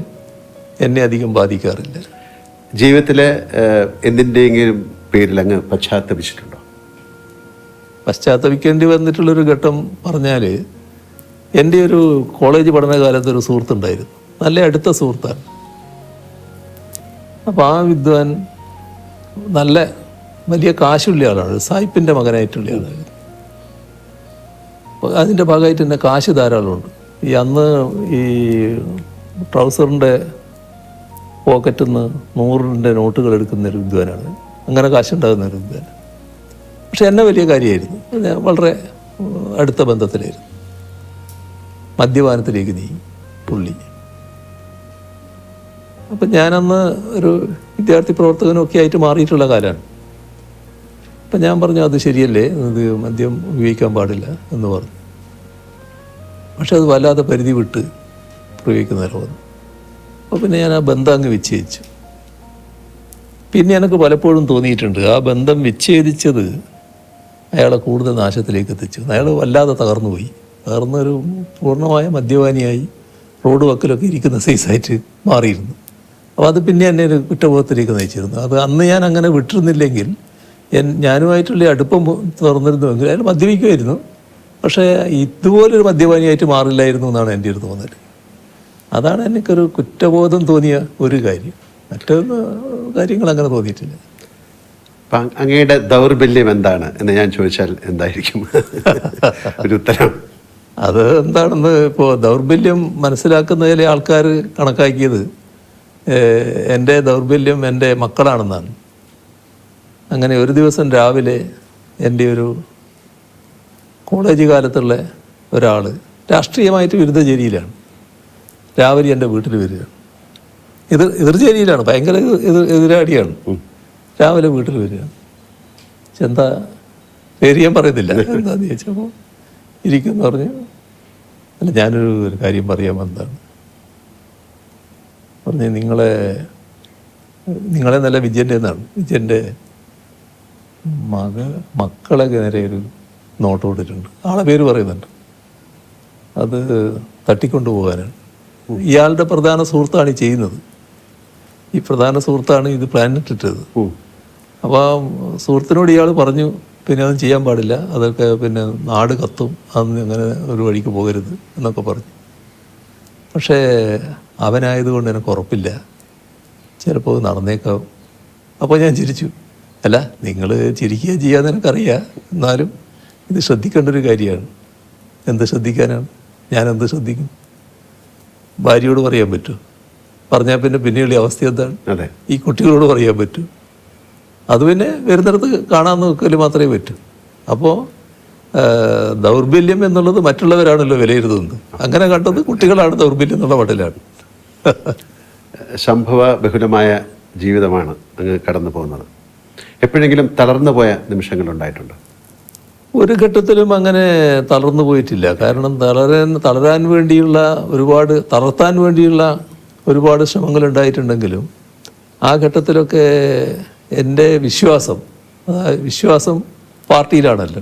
എന്നെ അധികം ബാധിക്കാറില്ല. ജീവിതത്തിലെ എന്തിൻ്റെയെങ്കിലും പേരിൽ അങ്ങ് പശ്ചാത്തപിച്ചിട്ടുണ്ടോ? പശ്ചാത്തപിക്കേണ്ടി വന്നിട്ടുള്ളൊരു ഘട്ടം പറഞ്ഞാൽ, എൻ്റെ ഒരു കോളേജ് പഠനകാലത്ത് ഒരു സുഹൃത്തുണ്ടായിരുന്നു, നല്ല അടുത്ത സുഹൃത്താണ്. അപ്പോൾ ആ വിദ്വാൻ നല്ല വലിയ കാശുള്ള ആളാണ്, സായിപ്പിൻ്റെ മകനായിട്ടുള്ള ആളാണ്. അതിൻ്റെ ഭാഗമായിട്ട് തന്നെ കാശ് ധാരാളമുണ്ട്. അന്ന് ഈ ട്രൗസറിൻ്റെ പോക്കറ്റിൽ നിന്ന് 100 നോട്ടുകൾ എടുക്കുന്ന ഒരു വിദ്വാനാണ്. അങ്ങനെ കാശുണ്ടാകുന്ന ഒരു വിദ്വാൻ. പക്ഷെ എന്നെ വലിയ കാര്യമായിരുന്നു. ഞാൻ വളരെ അടുത്ത ബന്ധത്തിലായിരുന്നു. മദ്യപാനത്തിലേക്ക് നീങ്ങി പുള്ളി. അപ്പം ഞാനന്ന് ഒരു വിദ്യാർത്ഥി പ്രവർത്തകനൊക്കെ ആയിട്ട് മാറിയിട്ടുള്ള കാലമാണ്. അപ്പം ഞാൻ പറഞ്ഞു അത് ശരിയല്ലേ, ഇത് മദ്യം ഉപയോഗിക്കാൻ പാടില്ല എന്ന് പറഞ്ഞു. പക്ഷെ അത് വല്ലാതെ പരിധി വിട്ട് പ്രയോഗിക്കുന്നവരെ വന്നു. അപ്പോൾ പിന്നെ ഞാൻ ആ ബന്ധം അങ്ങ് വിച്ഛേദിച്ചു. പിന്നെ എനിക്ക് പലപ്പോഴും തോന്നിയിട്ടുണ്ട് ആ ബന്ധം വിച്ഛേദിച്ചത് അയാളെ കൂടുതൽ നാശത്തിലേക്ക് എത്തിച്ചു. അയാൾ വല്ലാതെ തകർന്നുപോയി. തകർന്നൊരു പൂർണ്ണമായ മദ്യപാനിയായി റോഡ് വക്കിലൊക്കെ ഇരിക്കുന്ന സൈസായിട്ട് മാറിയിരുന്നു. അപ്പോൾ അത് പിന്നെ എന്നെ ഒരു കുറ്റബോധത്തിലേക്ക് നയിച്ചിരുന്നു. അത് അന്ന് ഞാൻ അങ്ങനെ വിട്ടിരുന്നില്ലെങ്കിൽ ഞാനുമായിട്ടുള്ള അടുപ്പം തുറന്നിരുന്നുവെങ്കിൽ അയാൾ മദ്യപിക്കുമായിരുന്നു. പക്ഷേ ഇതുപോലൊരു മദ്യപാനിയായിട്ട് മാറില്ലായിരുന്നു എന്നാണ് എൻ്റെ ഒരു തോന്നൽ. അതാണ് എനിക്കൊരു കുറ്റബോധം തോന്നിയ ഒരു കാര്യം. മറ്റൊന്ന് കാര്യങ്ങൾ അങ്ങനെ തോന്നിയിട്ടില്ല. അപ്പം അങ്ങയുടെ ദൗർബല്യം എന്താണ് എന്ന് ഞാൻ ചോദിച്ചാൽ എന്തായിരിക്കും ഒരു ഉത്തരം? അത് എന്താണെന്ന് ഇപ്പോൾ ദൗർബല്യം മനസ്സിലാക്കുന്നതിലെ ആൾക്കാർ കണക്കാക്കിയത് എൻ്റെ ദൗർബല്യം എൻ്റെ മക്കളാണെന്നാണ്. അങ്ങനെ ഒരു ദിവസം രാവിലെ എൻ്റെ ഒരു കോളേജ് കാലത്തുള്ള ഒരാൾ രാഷ്ട്രീയമായിട്ട് വിരുദ്ധചേരിയിലാണ്. രാവിലെ എൻ്റെ വീട്ടിൽ വരികയാണ്. എതിർചേരിയിലാണ്, ഭയങ്കര എതിരാടിയാണ്. രാവിലെ വീട്ടിൽ വരികയാണ്. എന്താ പേര് ഞാൻ പറയുന്നില്ല, എന്താന്ന് ചോദിച്ചപ്പോൾ ഇരിക്കുമെന്ന് പറഞ്ഞു. അല്ല, ഞാനൊരു കാര്യം പറയാൻ വന്നതാണ്. പറഞ്ഞ് നിങ്ങളെ നല്ല വിജയൻ്റെ എന്നാണ്. വിജയൻ്റെ മക്കളെ നേരെ ഒരു നോട്ട് കൊടുത്തിട്ടുണ്ട്. ആളെ പേര് പറയുന്നുണ്ട്. അത് തട്ടിക്കൊണ്ടു പോകാനാണ്. ഇയാളുടെ പ്രധാന സുഹൃത്താണ് ഈ ചെയ്യുന്നത്. ഈ പ്രധാന സുഹൃത്താണ് ഇത് പ്ലാൻ ഇട്ടിട്ടത്. അപ്പോൾ ആ സുഹൃത്തിനോട് ഇയാൾ പറഞ്ഞു, പിന്നെ അതൊന്നും ചെയ്യാൻ പാടില്ല, അതൊക്കെ പിന്നെ നാട് കത്തും, അന്ന് അങ്ങനെ ഒരു വഴിക്ക് പോകരുത് എന്നൊക്കെ പറഞ്ഞു. പക്ഷേ അവനായതുകൊണ്ട് എനിക്ക് ഉറപ്പില്ല, ചിലപ്പോൾ നടന്നേക്കാവും. അപ്പോൾ ഞാൻ ചിരിച്ചു. അല്ല, നിങ്ങൾ ചിരിക്കുക ചെയ്യാന്ന് എനിക്കറിയാം, എന്നാലും ഇത് ശ്രദ്ധിക്കേണ്ട ഒരു കാര്യമാണ്. എന്ത് ശ്രദ്ധിക്കാനാണ്? ഞാനെന്ത് ശ്രദ്ധിക്കും? ഭാര്യയോട് പറയാൻ പറ്റുമോ? പറഞ്ഞാൽ പിന്നെ പിന്നെയുള്ള അവസ്ഥ എന്താണ്? ഈ കുട്ടികളോട് പറയാൻ പറ്റൂ? അത് പിന്നെ വരുന്നിടത്ത് കാണാൻ നോക്കൽ മാത്രമേ പറ്റൂ. അപ്പോൾ ദൗർബല്യം എന്നുള്ളത് മറ്റുള്ളവരാണല്ലോ വിലയിരുത്തുന്നത്. അങ്ങനെ കണ്ടത് കുട്ടികളാണ് ദൗർബല്യം എന്നുള്ള മട്ടിലാണ്. സംഭവ ബഹുലമായ ജീവിതമാണ് അങ്ങ് കടന്നു പോകുന്നത്. എപ്പോഴെങ്കിലും തളർന്നു പോയ നിമിഷങ്ങളുണ്ടായിട്ടുണ്ടോ? ഒരു ഘട്ടത്തിലും അങ്ങനെ തളർന്നു പോയിട്ടില്ല. കാരണം തളരാൻ വേണ്ടിയുള്ള തളർത്താൻ വേണ്ടിയുള്ള ഒരുപാട് ശ്രമങ്ങൾ ഉണ്ടായിട്ടുണ്ടെങ്കിലും ആ ഘട്ടത്തിലൊക്കെ എൻ്റെ വിശ്വാസം പാർട്ടിയിലാണല്ലോ.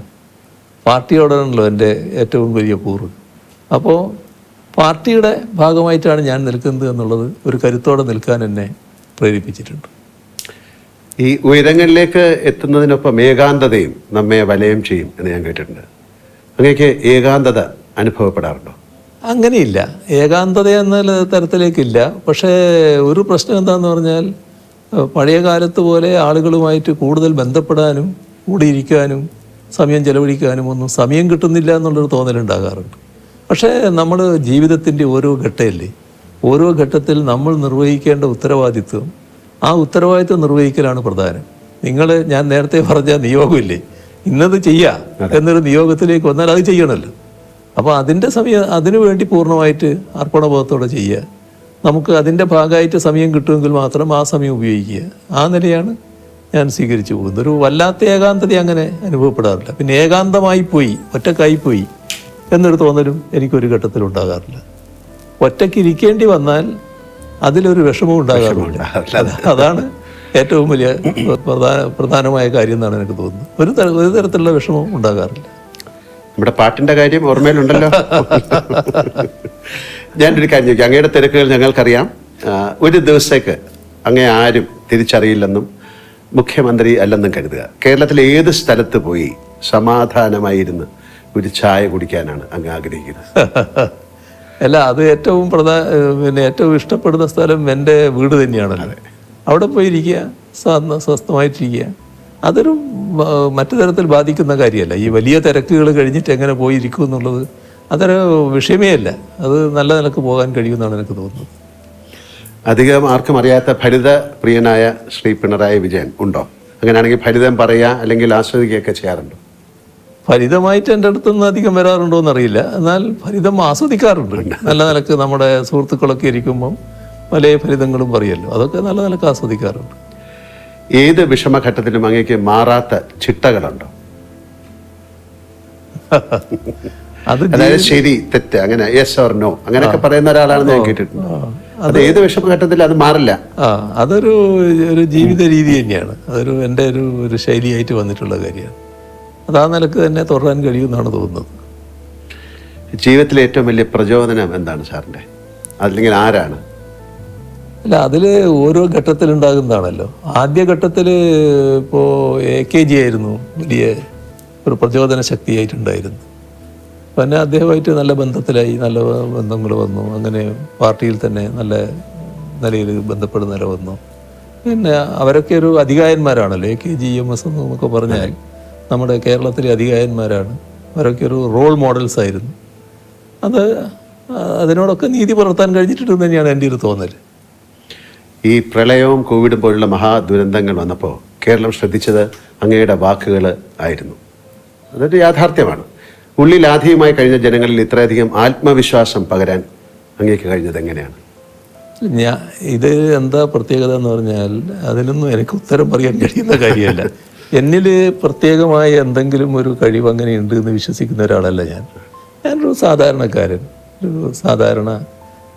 പാർട്ടിയോടാണല്ലോ എൻ്റെ ഏറ്റവും വലിയ കൂറ്. അപ്പോൾ പാർട്ടിയുടെ ഭാഗമായിട്ടാണ് ഞാൻ നിൽക്കുന്നത് എന്നുള്ളത് ഒരു കരുത്തോടെ നിൽക്കാൻ എന്നെ പ്രേരിപ്പിച്ചിട്ടുണ്ട്. ഈ ഉയരങ്ങളിലേക്ക് എത്തുന്നതിനൊപ്പം ഏകാന്തതയും നമ്മെ വലയം ചെയ്യും എന്ന് ഞാൻ കേട്ടിട്ടുണ്ട്. അങ്ങനെയൊക്കെ ഏകാന്തത അനുഭവപ്പെടാറുണ്ടോ? അങ്ങനെയില്ല, ഏകാന്തത എന്ന തരത്തിലേക്കില്ല. പക്ഷേ ഒരു പ്രശ്നം എന്താണെന്ന് പറഞ്ഞാൽ, പഴയ കാലത്ത് പോലെ ആളുകളുമായിട്ട് കൂടുതൽ ബന്ധപ്പെടാനും കൂടിയിരിക്കാനും സമയം ചെലവഴിക്കാനും ഒന്നും സമയം കിട്ടുന്നില്ല എന്നുള്ളൊരു തോന്നലുണ്ടാകാറുണ്ട്. പക്ഷേ നമ്മൾ ജീവിതത്തിൻ്റെ ഓരോ ഘട്ടമല്ലേ, ഓരോ ഘട്ടത്തിൽ നമ്മൾ നിർവഹിക്കേണ്ട ഉത്തരവാദിത്വം, ആ ഉത്തരവാദിത്വം നിർവഹിക്കലാണ് പ്രധാനം. ഞാൻ നേരത്തെ പറഞ്ഞ നിയോഗമില്ലേ, ഇന്നത് ചെയ്യുക എന്നൊരു നിയോഗത്തിലേക്ക് വന്നാൽ അത് ചെയ്യണമല്ലോ. അപ്പോൾ അതിനു വേണ്ടി പൂർണ്ണമായിട്ട് അർപ്പണബോധത്തോടെ ചെയ്യുക. നമുക്ക് അതിൻ്റെ ഭാഗമായിട്ട് സമയം കിട്ടുമെങ്കിൽ മാത്രം ആ സമയം ഉപയോഗിക്കുക. ആ നിലയാണ് ഞാൻ സ്വീകരിച്ചു പോകുന്നത്. ഒരു വല്ലാത്ത ഏകാന്തത അങ്ങനെ അനുഭവപ്പെടാറില്ല. പിന്നെ ഏകാന്തമായി പോയി, ഒറ്റക്കായിപ്പോയി എന്നൊരു തോന്നലും എനിക്കൊരു ഘട്ടത്തിൽ ഉണ്ടാകാറില്ല. ഒറ്റയ്ക്ക് ഇരിക്കേണ്ടി വന്നാൽ അതിലൊരു വിഷമവും ഉണ്ടാകാറില്ല. അതാണ് ഏറ്റവും വലിയ പ്രധാനമായ കാര്യം എന്നാണ് എനിക്ക് തോന്നുന്നത്. ഒരു തരത്തിലുള്ള വിഷമവും ഉണ്ടാകാറില്ല. നമ്മുടെ പാട്ടിൻ്റെ കാര്യം ഓർമ്മയിലുണ്ടല്ലോ. ഞാനൊരു കാര്യം ചോദിക്കാം. അങ്ങയുടെ തിരക്കുകൾ ഞങ്ങൾക്കറിയാം. ഒരു ദിവസത്തേക്ക് അങ്ങേ ആരും തിരിച്ചറിയില്ലെന്നും മുഖ്യമന്ത്രി അല്ലെന്നും കരുതുക. കേരളത്തിലെ ഏത് സ്ഥലത്ത് പോയി സമാധാനമായിരുന്ന് ഒരു ചായ കുടിക്കാനാണ് അങ്ങ് ആഗ്രഹിക്കുന്നത്? അല്ല, അത് ഏറ്റവും ഇഷ്ടപ്പെടുന്ന സ്ഥലം എൻ്റെ വീട് തന്നെയാണല്ലോ. അവിടെ പോയിരിക്കുക, സ്വസ്ഥമായിട്ടിരിക്കുക. അതൊരു മറ്റു തരത്തിൽ ബാധിക്കുന്ന കാര്യമല്ല. ഈ വലിയ തിരക്കുകൾ കഴിഞ്ഞിട്ട് എങ്ങനെ പോയിരിക്കും എന്നുള്ളത് അതൊരു വിഷയമേ അല്ല. അത് നല്ല നിലക്ക് പോകാൻ കഴിയുമെന്നാണ് എനിക്ക് തോന്നുന്നത്. അധികം ആർക്കും അറിയാത്ത ഭരിത പ്രിയനായ ശ്രീ പിണറായി വിജയൻ ഉണ്ടോ? അങ്ങനെയാണെങ്കിൽ ഫലിതം പറയുക അല്ലെങ്കിൽ ആസ്വദിക്കുകയൊക്കെ ചെയ്യാറുണ്ടോ? ഫലിതമായിട്ട് എൻ്റെ അടുത്തുനിന്ന് അധികം വരാറുണ്ടോ എന്നറിയില്ല. എന്നാൽ ഫലിതം ആസ്വദിക്കാറുണ്ട്. നല്ല നിലക്ക് നമ്മുടെ സുഹൃത്തുക്കളൊക്കെ ഇരിക്കുമ്പം പല ഫലിതങ്ങളും പറയുമല്ലോ, അതൊക്കെ നല്ല നിലക്ക് ആസ്വദിക്കാറുണ്ട്. ഏത് വിഷമഘട്ടത്തിലും അങ്ങേക്ക് മാറാത്ത ചിട്ടകളുണ്ടോ? അതായത് ശരി തെറ്റ് അങ്ങനെ യെസ് ഓർ നോ അങ്ങനെയൊക്കെ പറയുന്ന ഒരാളാണെന്ന് ഞാൻ കേട്ടിട്ടുണ്ട്. അത് ഏത് വിഷമഘട്ടത്തിലും അത് മാറില്ല. അതൊരു ജീവിത രീതി തന്നെയാണ്. അതൊരു എൻ്റെ ഒരു ശൈലിയായിട്ട് വന്നിട്ടുള്ള കാര്യമാണ്. അത് ആ നിലക്ക് തന്നെ തുടരാൻ കഴിയുമെന്നാണ് തോന്നുന്നത്. ജീവിതത്തിലെ ഏറ്റവും വലിയ പ്രചോദനം എന്താണ് സാറിൻ്റെ? അല്ലെങ്കിൽ ആരാണ്? അല്ല, അതിൽ ഓരോ ഘട്ടത്തിലുണ്ടാകുന്നതാണല്ലോ. ആദ്യ ഘട്ടത്തിൽ ഇപ്പോൾ AKG ആയിരുന്നു വലിയ ഒരു പ്രചോദന ശക്തിയായിട്ടുണ്ടായിരുന്നു. പിന്നെ അദ്ദേഹമായിട്ട് നല്ല ബന്ധത്തിലായി, നല്ല ബന്ധങ്ങൾ വന്നു. അങ്ങനെ പാർട്ടിയിൽ തന്നെ നല്ല നിലയിൽ ബന്ധപ്പെടുന്ന നില വന്നു. പിന്നെ അവരൊക്കെ ഒരു അധികായന്മാരാണല്ലോ. AKG EMS എന്നൊക്കെ പറഞ്ഞാൽ നമ്മുടെ കേരളത്തിലെ അധികായന്മാരാണ്. അവരൊക്കെ ഒരു റോൾ മോഡൽസ് ആയിരുന്നു. അതിനോടൊക്കെ നീതി പുലർത്താൻ കഴിഞ്ഞിട്ടുണ്ടെന്ന് തന്നെയാണ് എൻ്റെ ഒരു തോന്നൽ. ഈ പ്രളയവും കോവിഡും പോലുള്ള മഹാദുരന്തങ്ങൾ വന്നപ്പോൾ കേരളം ശ്രദ്ധിച്ചത് അങ്ങയുടെ വാക്കുകൾ ആയിരുന്നു. അതൊരു യാഥാർത്ഥ്യമാണ്. ഉള്ളിൽ ആധിയുമായി കഴിഞ്ഞ ജനങ്ങളിൽ ഇത്രയധികം ആത്മവിശ്വാസം പകരാൻ അങ്ങേക്ക് കഴിഞ്ഞത് എങ്ങനെയാണ്? ഇത് എന്താ പ്രത്യേകത എന്ന് പറഞ്ഞാൽ അതിനൊന്നും എനിക്ക് ഉത്തരം പറയാൻ കഴിയുന്ന കാര്യമല്ല. എന്നിൽ പ്രത്യേകമായ എന്തെങ്കിലും ഒരു കഴിവ് അങ്ങനെ ഉണ്ട് എന്ന് വിശ്വസിക്കുന്ന ഒരാളല്ല ഞാനൊരു സാധാരണക്കാരൻ, ഒരു സാധാരണ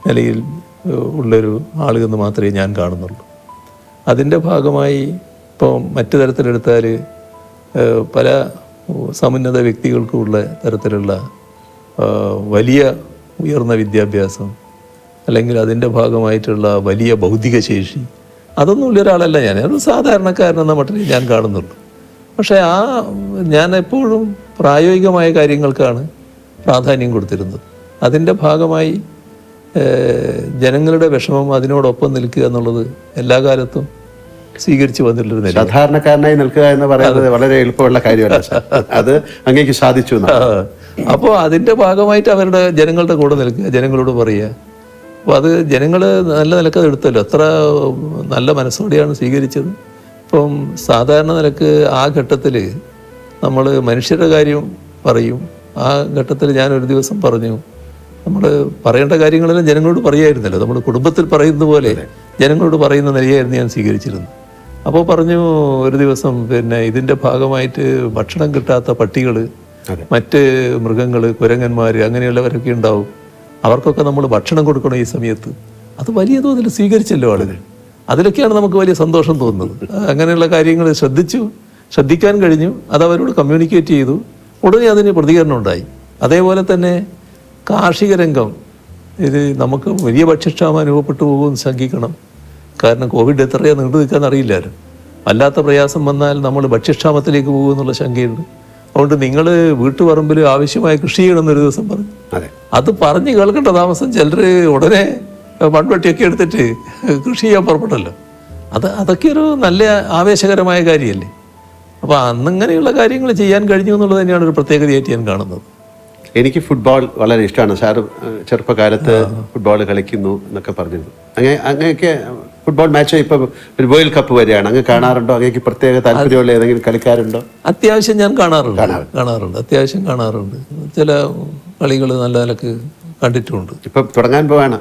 നിലയിൽ ഉള്ളൊരു ആൾ എന്ന് മാത്രമേ ഞാൻ കാണുന്നുള്ളൂ. അതിൻ്റെ ഭാഗമായി ഇപ്പോൾ മറ്റു തരത്തിലെടുത്താൽ പല സമുന്നത വ്യക്തികൾക്കുമുള്ള തരത്തിലുള്ള വലിയ ഉയർന്ന വിദ്യാഭ്യാസം അല്ലെങ്കിൽ അതിൻ്റെ ഭാഗമായിട്ടുള്ള വലിയ ബൗദ്ധിക ശേഷി അതൊന്നും ഉള്ള ഒരാളല്ല ഞാനൊരു സാധാരണക്കാരനെന്ന മട്ടിൽ ഞാൻ കാണുന്നുള്ളൂ. പക്ഷേ ഞാൻ എപ്പോഴും പ്രായോഗികമായ കാര്യങ്ങൾക്കാണ് പ്രാധാന്യം കൊടുത്തിരുന്നത്. അതിൻ്റെ ഭാഗമായി ജനങ്ങളുടെ വിഷമം അതിനോടൊപ്പം നിൽക്കുക എന്നുള്ളത് എല്ലാ കാലത്തും സ്വീകരിച്ചു വന്നിട്ടുള്ളൊരു നില. സാധാരണക്കാരനായി നിൽക്കുക എന്ന് പറയുന്നത് വളരെ എളുപ്പമുള്ള കാര്യമല്ല. അത് അങ്ങേക്ക് സാധിച്ചു. അപ്പോൾ അതിൻ്റെ ഭാഗമായിട്ട് ജനങ്ങളുടെ കൂടെ നിൽക്കുക, ജനങ്ങളോട് പറയുക. അപ്പോൾ അത് ജനങ്ങൾ നല്ല നിലക്ക് അത് എടുത്തല്ലോ. എത്ര നല്ല മനസ്സോടെയാണ് സ്വീകരിച്ചത്. ഇപ്പം സാധാരണ നിലക്ക് ആ ഘട്ടത്തിൽ നമ്മൾ മനുഷ്യരുടെ കാര്യം പറയും. ആ ഘട്ടത്തിൽ ഞാൻ ഒരു ദിവസം പറഞ്ഞു, നമ്മൾ പറയേണ്ട കാര്യങ്ങളെല്ലാം ജനങ്ങളോട് പറയായിരുന്നല്ലോ. നമ്മൾ കുടുംബത്തിൽ പറയുന്നത് പോലെ ജനങ്ങളോട് പറയുന്ന നിലയായിരുന്നു ഞാൻ സ്വീകരിച്ചിരുന്നത്. അപ്പോൾ പറഞ്ഞു ഒരു ദിവസം, പിന്നെ ഇതിൻ്റെ ഭാഗമായിട്ട് ഭക്ഷണം കിട്ടാത്ത പട്ടികൾ, മറ്റ് മൃഗങ്ങൾ, കുരങ്ങന്മാർ അങ്ങനെയുള്ളവരൊക്കെ ഉണ്ടാവും. അവർക്കൊക്കെ നമ്മൾ ഭക്ഷണം കൊടുക്കണം ഈ സമയത്ത്. അത് വലിയ തോതിൽ സ്വീകരിച്ചല്ലോ ആളുകൾ. അതിലൊക്കെയാണ് നമുക്ക് വലിയ സന്തോഷം തോന്നുന്നത്. അങ്ങനെയുള്ള കാര്യങ്ങൾ ശ്രദ്ധിക്കാൻ കഴിഞ്ഞു. അത് അവരോട് കമ്മ്യൂണിക്കേറ്റ് ചെയ്തു. ഉടനെ അതിന് പ്രതികരണം ഉണ്ടായി. അതേപോലെ തന്നെ കാർഷിക രംഗം, ഇത് നമുക്ക് വലിയ ഭക്ഷ്യക്ഷാമം അനുഭവപ്പെട്ടു പോകുമെന്ന് ശങ്കിക്കണം. കാരണം കോവിഡ് എത്രയാണ് നീണ്ടു നിൽക്കാൻ അറിയില്ലല്ലോ. വല്ലാത്ത പ്രയാസം വന്നാൽ നമ്മൾ ഭക്ഷ്യക്ഷാമത്തിലേക്ക് പോകുമെന്നുള്ള ശങ്കയുണ്ട്. അതുകൊണ്ട് നിങ്ങൾ വീട്ടുപറമ്പിൽ ആവശ്യമായ കൃഷി ചെയ്യണമെന്നൊരു ദിവസം പറഞ്ഞു. അത് പറഞ്ഞ് കേൾക്കേണ്ട താമസം ചിലർ ഉടനെ മൺവെട്ടിയൊക്കെ എടുത്തിട്ട് കൃഷി ചെയ്യാൻ പുറപ്പെട്ടല്ലോ. അതൊക്കെ ഒരു നല്ല ആവേശകരമായ കാര്യമല്ലേ. അപ്പോൾ അന്നിങ്ങനെയുള്ള കാര്യങ്ങൾ ചെയ്യാൻ കഴിഞ്ഞു എന്നുള്ളത് തന്നെയാണ് ഒരു പ്രത്യേകതയായിട്ട് ഞാൻ കാണുന്നത്. എനിക്ക് ഫുട്ബോൾ വളരെ ഇഷ്ടമാണ്. സാർ ചെറുപ്പകാലത്ത് ഫുട്ബോൾ കളിക്കുന്നു എന്നൊക്കെ പറഞ്ഞിരുന്നു. അങ്ങനെയൊക്കെ ഫുട്ബോൾ മാച്ച് ഇപ്പോൾ ഒരു വേൾഡ് കപ്പ് വരെയാണ്. അങ്ങ് കാണാറുണ്ടോ? അങ്ങേക്ക് പ്രത്യേക താല്പര്യമുള്ള ഏതെങ്കിലും കളിക്കാരുണ്ടോ? അത്യാവശ്യം ഞാൻ കാണാറുണ്ട്. അത്യാവശ്യം കാണാറുണ്ട്. ചില കളികൾ നല്ല നിലക്ക് കണ്ടിട്ടുണ്ട്. ഇപ്പം തുടങ്ങാൻ പോവാണ്.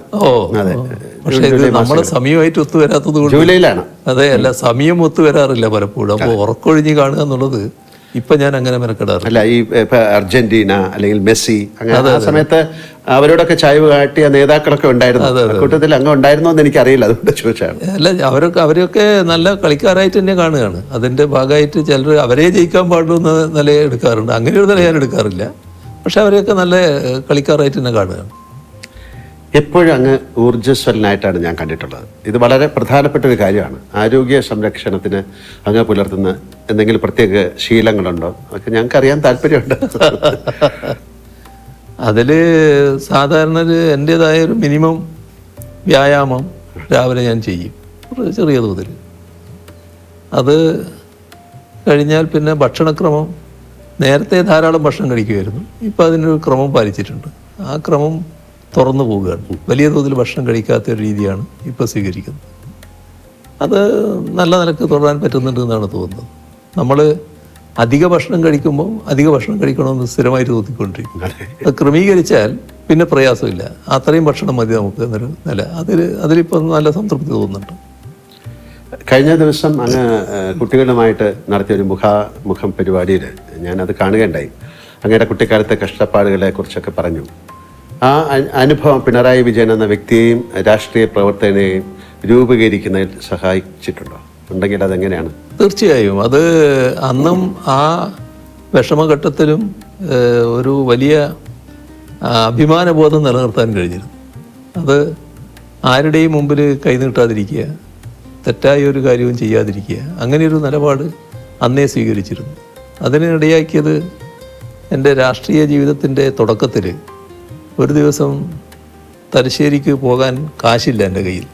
അതെ. പക്ഷേ ഇത് നമ്മുടെ സമയമായിട്ട് ഒത്തുവരാത്തത് കൊണ്ട് ജൂലൈയിലാണ്. അതെ, അല്ല സമയം ഒത്തുവരാറില്ല പലപ്പോഴും. അപ്പോൾ ഉറക്കൊഴിഞ്ഞ് കാണുക എന്നുള്ളത് ഇപ്പൊ ഞാൻ അങ്ങനെ മെനക്കെടാറില്ല. അല്ല, ഈ അർജന്റീന അല്ലെങ്കിൽ മെസ്സി അങ്ങനെ ആ സമയത്ത് അവരോടൊക്കെ ചായ്വ് കാട്ടിയ നേതാക്കളൊക്കെ ഉണ്ടായിരുന്നു. കൂട്ടത്തിൽ അങ്ങ് ഉണ്ടായിരുന്നോ എന്ന് എനിക്കറിയില്ല, അതുകൊണ്ട് ചോദിച്ചാണ്. അല്ല, അവരൊക്കെ നല്ല കളിക്കാരായിട്ട് തന്നെ കാണുകയാണ്. അതിന്റെ ഭാഗമായിട്ട് ചിലർ അവരെ ജയിക്കാൻ പാടുള്ളൂ എന്ന നിലയെ എടുക്കാറുണ്ട്. അങ്ങനെ ഒരു നില ഞാൻ എടുക്കാറില്ല. പക്ഷെ അവരെയൊക്കെ നല്ല കളിക്കാരായിട്ട് തന്നെ കാണുകയാണ്. എപ്പോഴും അങ്ങ് ഊർജ്ജസ്വലനായിട്ടാണ് ഞാൻ കണ്ടിട്ടുള്ളത്. ഇത് വളരെ പ്രധാനപ്പെട്ട ഒരു കാര്യമാണ്. ആരോഗ്യ സംരക്ഷണത്തിന് അങ്ങ് പുലർത്തുന്ന എന്തെങ്കിലും പ്രത്യേക ശീലങ്ങളുണ്ടോ? അതൊക്കെ ഞങ്ങൾക്ക് അറിയാൻ താല്പര്യമുണ്ട്. അതിൽ സാധാരണ എൻ്റേതായ ഒരു മിനിമം വ്യായാമം രാവിലെ ഞാൻ ചെയ്യും, ചെറിയ തോതിൽ. അത് കഴിഞ്ഞാൽ പിന്നെ ഭക്ഷണക്രമം, നേരത്തെ ധാരാളം ഭക്ഷണം കഴിക്കുമായിരുന്നു. ഇപ്പം അതിനൊരു ക്രമം പാലിച്ചിട്ടുണ്ട്. ആ ക്രമം തുറന്നു പോവുകയാണ്. വലിയ തോതിൽ ഭക്ഷണം കഴിക്കാത്ത ഒരു രീതിയാണ് ഇപ്പോൾ സ്വീകരിക്കുന്നത്. അത് നല്ല നിലക്ക് തുടരാൻ പറ്റുന്നുണ്ട് എന്നാണ് തോന്നുന്നത്. നമ്മൾ അധിക ഭക്ഷണം കഴിക്കുമ്പോൾ അധിക ഭക്ഷണം കഴിക്കണമെന്ന് സ്ഥിരമായിട്ട് തോന്നിക്കൊണ്ടിരിക്കും. അത് ക്രമീകരിച്ചാൽ പിന്നെ പ്രയാസമില്ല. അത്രയും ഭക്ഷണം മതി നമുക്ക് എന്നൊരു നില. അതിലിപ്പോൾ നല്ല സംതൃപ്തി തോന്നുന്നുണ്ട്. കഴിഞ്ഞ ദിവസം അങ്ങ് കുട്ടികളുമായിട്ട് നടത്തിയൊരു മുഖാമുഖം പരിപാടിയിൽ ഞാനത് കാണുകയുണ്ടായി. അങ്ങയുടെ കുട്ടിക്കാലത്തെ കഷ്ടപ്പാടുകളെ കുറിച്ചൊക്കെ പറഞ്ഞു. ആ അനുഭവം പിണറായി വിജയൻ എന്ന വ്യക്തിയെയും രാഷ്ട്രീയ പ്രവർത്തകനെയും രൂപീകരിക്കുന്നതിൽ സഹായിച്ചിട്ടുണ്ടോ? ഉണ്ടെങ്കിൽ അതെങ്ങനെയാണ്? തീർച്ചയായും. അത് അന്നും ആ വിഷമഘട്ടത്തിലും ഒരു വലിയ അഭിമാനബോധം നിലനിർത്താൻ കഴിഞ്ഞിരുന്നു. അത് ആരുടെയും മുമ്പിൽ കൈനീട്ടാതിരിക്കുക, തെറ്റായ ഒരു കാര്യവും ചെയ്യാതിരിക്കുക, അങ്ങനെയൊരു നിലപാട് അന്നേ സ്വീകരിച്ചിരുന്നു. അതിനിടയാക്കിയത് എൻ്റെ രാഷ്ട്രീയ ജീവിതത്തിൻ്റെ തുടക്കത്തിൽ ഒരു ദിവസം തലശ്ശേരിക്ക് പോകാൻ കാശില്ല എൻ്റെ കയ്യിൽ.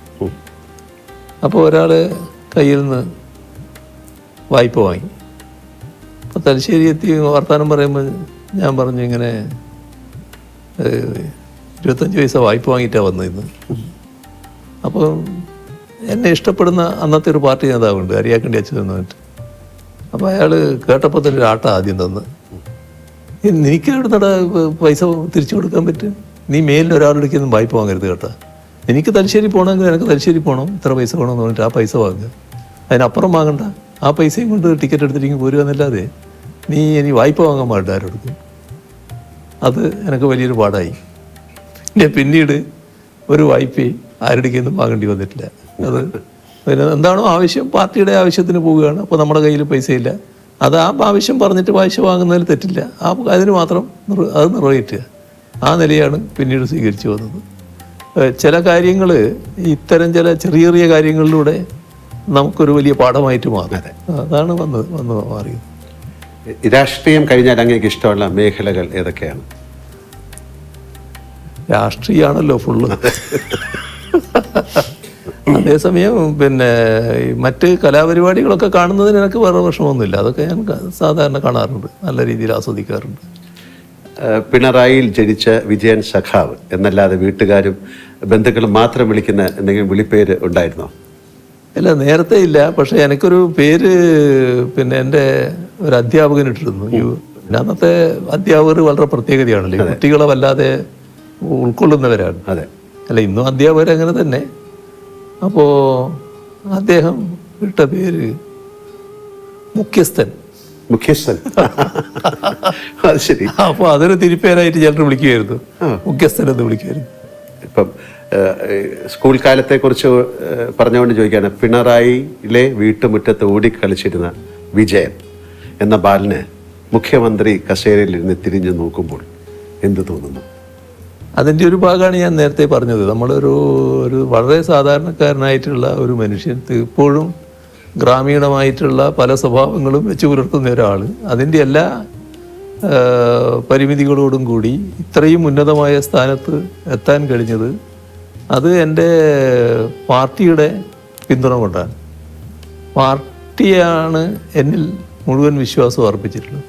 അപ്പോൾ ഒരാൾ കയ്യിൽ നിന്ന് വായ്പ വാങ്ങി. അപ്പോൾ തലശ്ശേരി എത്തി വർത്തമാനം പറയുമ്പോൾ ഞാൻ പറഞ്ഞു, ഇങ്ങനെ 25 പൈസ വായ്പ വാങ്ങിയിട്ടാണ് വന്നിരുന്നു. അപ്പോൾ എന്നെ ഇഷ്ടപ്പെടുന്ന അന്നത്തെ ഒരു പാർട്ടി നേതാവുണ്ട്, അരിയാക്കണ്ടി അച്ഛൻ എന്ന് പറഞ്ഞിട്ട്. അപ്പോൾ അയാൾ കേട്ടപ്പോൾ തന്നെ ഒരു ആട്ട ആദ്യം തന്ന്, നിനക്ക് എവിടെ പൈസ തിരിച്ചു കൊടുക്കാൻ പറ്റും? നീ മേലിൽ ഒരാളുടെക്കൊന്നും വായ്പ വാങ്ങരുത് കേട്ടോ. എനിക്ക് തലശ്ശേരി പോകണമെങ്കിൽ എനിക്ക് തലശ്ശേരി പോകണം, ഇത്ര പൈസ വേണമെന്ന് പറഞ്ഞിട്ട് ആ പൈസ വാങ്ങുക. അതിനപ്പുറം വാങ്ങണ്ട. ആ പൈസയും കൊണ്ട് ടിക്കറ്റ് എടുത്തിരിക്കും പോരുക എന്നല്ലാതെ നീ ഇനി വായ്പ വാങ്ങാൻ പാടില്ല ആരോടുക്കും. അത് എനിക്ക് വലിയൊരു പാടായി. പിന്നീട് ഒരു വായ്പയും ആരുടെക്കൊന്നും വാങ്ങേണ്ടി വന്നിട്ടില്ല. അത് പിന്നെ എന്താണോ ആവശ്യം, പാർട്ടിയുടെ ആവശ്യത്തിന് പോവുകയാണ്. അപ്പോൾ നമ്മുടെ കയ്യിൽ പൈസയില്ല, അത് ആ ആവശ്യം പറഞ്ഞിട്ട് പൈസ വാങ്ങുന്നതിൽ തെറ്റില്ല. അതിന് മാത്രം അത് നിറവേറ്റുക. ആ നിലയാണ് പിന്നീട് സ്വീകരിച്ചു വന്നത്. ചില കാര്യങ്ങൾ, ഇത്തരം ചില ചെറിയ ചെറിയ കാര്യങ്ങളിലൂടെ നമുക്കൊരു വലിയ പാഠമായിട്ട് മാറും. അതാണ് വന്ന് മാറിയത്. രാഷ്ട്രീയം കഴിഞ്ഞാൽ അങ്ങേക്ക് ഇഷ്ടമുള്ള മേഖലകൾ ഏതൊക്കെയാണ്? രാഷ്ട്രീയമാണല്ലോ ഫുള്ള്. അതേസമയം പിന്നെ മറ്റ് കലാപരിപാടികളൊക്കെ കാണുന്നതിന് എനിക്ക് വേറെ പ്രശ്നമൊന്നുമില്ല. അതൊക്കെ ഞാൻ സാധാരണ കാണാറുണ്ട്, നല്ല രീതിയിൽ ആസ്വദിക്കാറുണ്ട്. പിണറായിയിൽ ജനിച്ച വിജയൻ സഖാവ് എന്നല്ലാതെ വീട്ടുകാരും ബന്ധുക്കളും മാത്രം വിളിക്കുന്ന എന്തെങ്കിലും വിളിപ്പേര് ഉണ്ടായിരുന്നോ? ഇല്ല, നേരത്തെ ഇല്ല. പക്ഷെ എനിക്കൊരു പേര് പിന്നെ എൻ്റെ ഒരു അധ്യാപകൻ ഇട്ടിരുന്നു. അന്നത്തെ അധ്യാപകർ വളരെ പ്രത്യേകതയാണല്ലോ, കുട്ടികളെ വല്ലാതെ ഉൾക്കൊള്ളുന്നവരാണ്. അതെ, അല്ല ഇന്നും അധ്യാപകർ അങ്ങനെ തന്നെ. അപ്പോൾ അദ്ദേഹം ഇട്ട പേര് മുഖ്യസ്ഥൻ. അത് ശരി. അപ്പോൾ അതൊരു തിരിപ്പേരായിട്ട് ചിലർ വിളിക്കുമായിരുന്നു, മുഖ്യസ്ഥൻ എന്ന് വിളിക്കുമായിരുന്നു. ഇപ്പം സ്കൂൾ കാലത്തെ കുറിച്ച് പറഞ്ഞുകൊണ്ട് ചോദിക്കുകയാണ്, പിണറായിയിലെ വീട്ടുമുറ്റത്ത് ഓടിക്കളിച്ചിരുന്ന വിജയൻ എന്ന ബാലന് മുഖ്യമന്ത്രി കസേരയിലിരുന്ന് തിരിഞ്ഞു നോക്കുമ്പോൾ എന്ത് തോന്നുന്നു? അതിൻ്റെ ഒരു ഭാഗമാണ് ഞാൻ നേരത്തെ പറഞ്ഞത്. നമ്മളൊരു വളരെ സാധാരണക്കാരനായിട്ടുള്ള ഒരു മനുഷ്യൻ, ഇപ്പോഴും ഗ്രാമീണമായിട്ടുള്ള പല സ്വഭാവങ്ങളും വെച്ച് പുലർത്തുന്ന ഒരാൾ, അതിൻ്റെ എല്ലാ പരിമിതികളോടും കൂടി ഇത്രയും ഉന്നതമായ സ്ഥാനത്ത് എത്താൻ കഴിഞ്ഞത് അത് എൻ്റെ പാർട്ടിയുടെ പിന്തുണ കൊണ്ടാണ്. പാർട്ടിയാണ് എന്നിൽ മുഴുവൻ വിശ്വാസം അർപ്പിച്ചിട്ടുള്ളത്.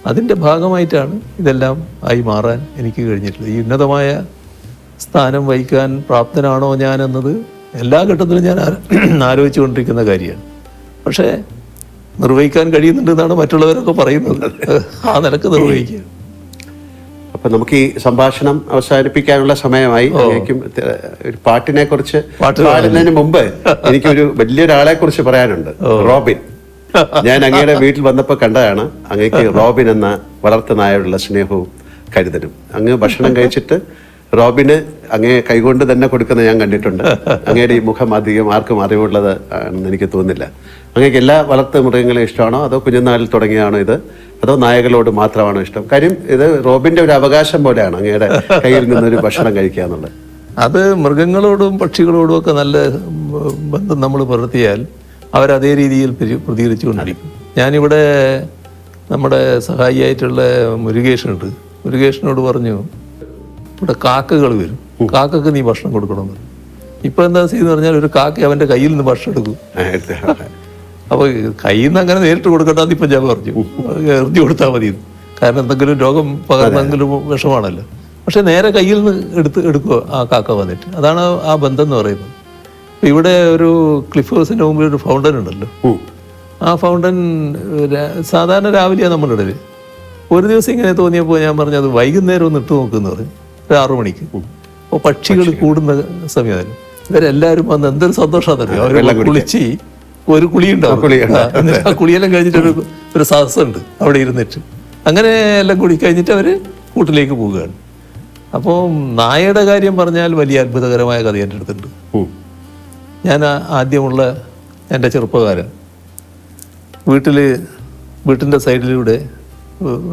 അതിൻ്റെ ഭാഗമായിട്ടാണ് ഇതെല്ലാം ആയി മാറാൻ എനിക്ക് കഴിഞ്ഞിട്ടുള്ളത്. ഈ ഉന്നതമായ സ്ഥാനം വഹിക്കാൻ പ്രാപ്തനാണോ ഞാൻ എന്നത് എല്ലാ ഘട്ടത്തിലും ഞാൻ ആലോചിച്ചു കൊണ്ടിരിക്കുന്ന കാര്യമാണ്. പക്ഷേ നിർവഹിക്കാൻ കഴിയുന്നുണ്ടെന്നാണ് മറ്റുള്ളവരൊക്കെ പറയുന്നത്. ആ നിലക്ക് നിർവഹിക്കുക. അപ്പം നമുക്ക് ഈ സംഭാഷണം അവസാനിപ്പിക്കാനുള്ള സമയമായി. ഒരു പാട്ടിനെ കുറിച്ച് പാടുന്നതിന് മുമ്പ് എനിക്കൊരു വലിയൊരാളെ കുറിച്ച് പറയാനുണ്ട്. റോബിൻ. ഞാൻ അങ്ങയുടെ വീട്ടിൽ വന്നപ്പോൾ കണ്ടതാണ്. അങ്ങേക്ക് റോബിൻ എന്ന വളർത്തു നായോടുള്ള സ്നേഹവും കരുതലും. അങ്ങ് ഭക്ഷണം കഴിച്ചിട്ട് റോബിന് അങ്ങേ കൈകൊണ്ട് തന്നെ കൊടുക്കുന്നത് ഞാൻ കണ്ടിട്ടുണ്ട്. അങ്ങയുടെ ഈ മുഖം അധികം ആർക്കും അറിവുള്ളത് ആണെന്ന് എനിക്ക് തോന്നുന്നില്ല. അങ്ങേക്ക് എല്ലാ വളർത്തു മൃഗങ്ങളെയും ഇഷ്ടമാണോ, അതോ കുഞ്ഞുനാളിൽ തുടങ്ങിയാണോ ഇത്, അതോ നായകളോട് മാത്രമാണോ ഇഷ്ടം? കാര്യം ഇത് റോബിന്റെ ഒരു അവകാശം പോലെയാണ് അങ്ങയുടെ കയ്യിൽ നിന്നൊരു ഭക്ഷണം കഴിക്കുക എന്നുള്ളത്. അത് മൃഗങ്ങളോടും പക്ഷികളോടും ഒക്കെ നല്ല ബന്ധം നമ്മൾ പുലർത്തിയാൽ അവരതേ രീതിയിൽ പ്രതികരിച്ചു കൊണ്ടിരിക്കും. ഞാനിവിടെ നമ്മുടെ സഹായിയായിട്ടുള്ള മുരുകേഷനുണ്ട്. മുരുകേഷനോട് പറഞ്ഞു, ഇവിടെ കാക്കകൾ വരും, കാക്കക്ക് നീ ഭക്ഷണം കൊടുക്കണമെന്ന്. ഇപ്പം എന്താ ചെയ്യുന്നത് പറഞ്ഞാൽ, ഒരു കാക്ക അവൻ്റെ കയ്യിൽ നിന്ന് ഭക്ഷണം എടുക്കും. അപ്പോൾ കയ്യിൽ നിന്ന് അങ്ങനെ നേരിട്ട് കൊടുക്കണ്ടെന്ന് ഇപ്പം ഞാൻ പറഞ്ഞു, എറിഞ്ഞു കൊടുത്താൽ മതി. കാരണം എന്തെങ്കിലും രോഗം പകർന്നെങ്കിലും വിഷമാണല്ലോ. പക്ഷെ നേരെ കയ്യിൽ നിന്ന് എടുക്കുക ആ കാക്ക വന്നിട്ട്. അതാണ് ആ ബന്ധം എന്ന് പറയുന്നത്. ഇവിടെ ഒരു ക്ലിഫ് ഹൗസിൻ്റെ മുമ്പിൽ ഒരു ഫൗണ്ടൻ ഉണ്ടല്ലോ. ആ ഫൗണ്ടൻ സാധാരണ രാവിലെയാണ് നമ്മുടെ ഇടയിൽ. ഒരു ദിവസം ഇങ്ങനെ തോന്നിയപ്പോൾ ഞാൻ പറഞ്ഞു അത് വൈകുന്നേരം ഒന്ന് ഇട്ട് നോക്കുമെന്ന് പറഞ്ഞു. ഒരു 6 മണിക്ക്. അപ്പോൾ പക്ഷികൾ കൂടുന്ന സമയമായിരുന്നു. ഇവരെല്ലാവരും വന്ന് എന്തൊരു സന്തോഷമാണെന്നറിയോ. അവർ കുളിച്ച് ഒരു കുളി ഉണ്ടാവും. എന്നിട്ട് ആ കുളിയെല്ലാം കഴിഞ്ഞിട്ട് ഒരു സദസ്സുണ്ട് അവിടെ ഇരുന്നിട്ട്. അങ്ങനെ എല്ലാം കുളി കഴിഞ്ഞിട്ട് അവർ കൂട്ടിലേക്ക് പോവുകയാണ്. അപ്പോൾ നായയുടെ കാര്യം പറഞ്ഞാൽ വലിയ അത്ഭുതകരമായ കഥ എൻ്റെ അടുത്തുണ്ട്. ഞാൻ ആദ്യമുള്ള എൻ്റെ ചെറുപ്പക്കാരൻ വീട്ടിൻ്റെ സൈഡിലൂടെ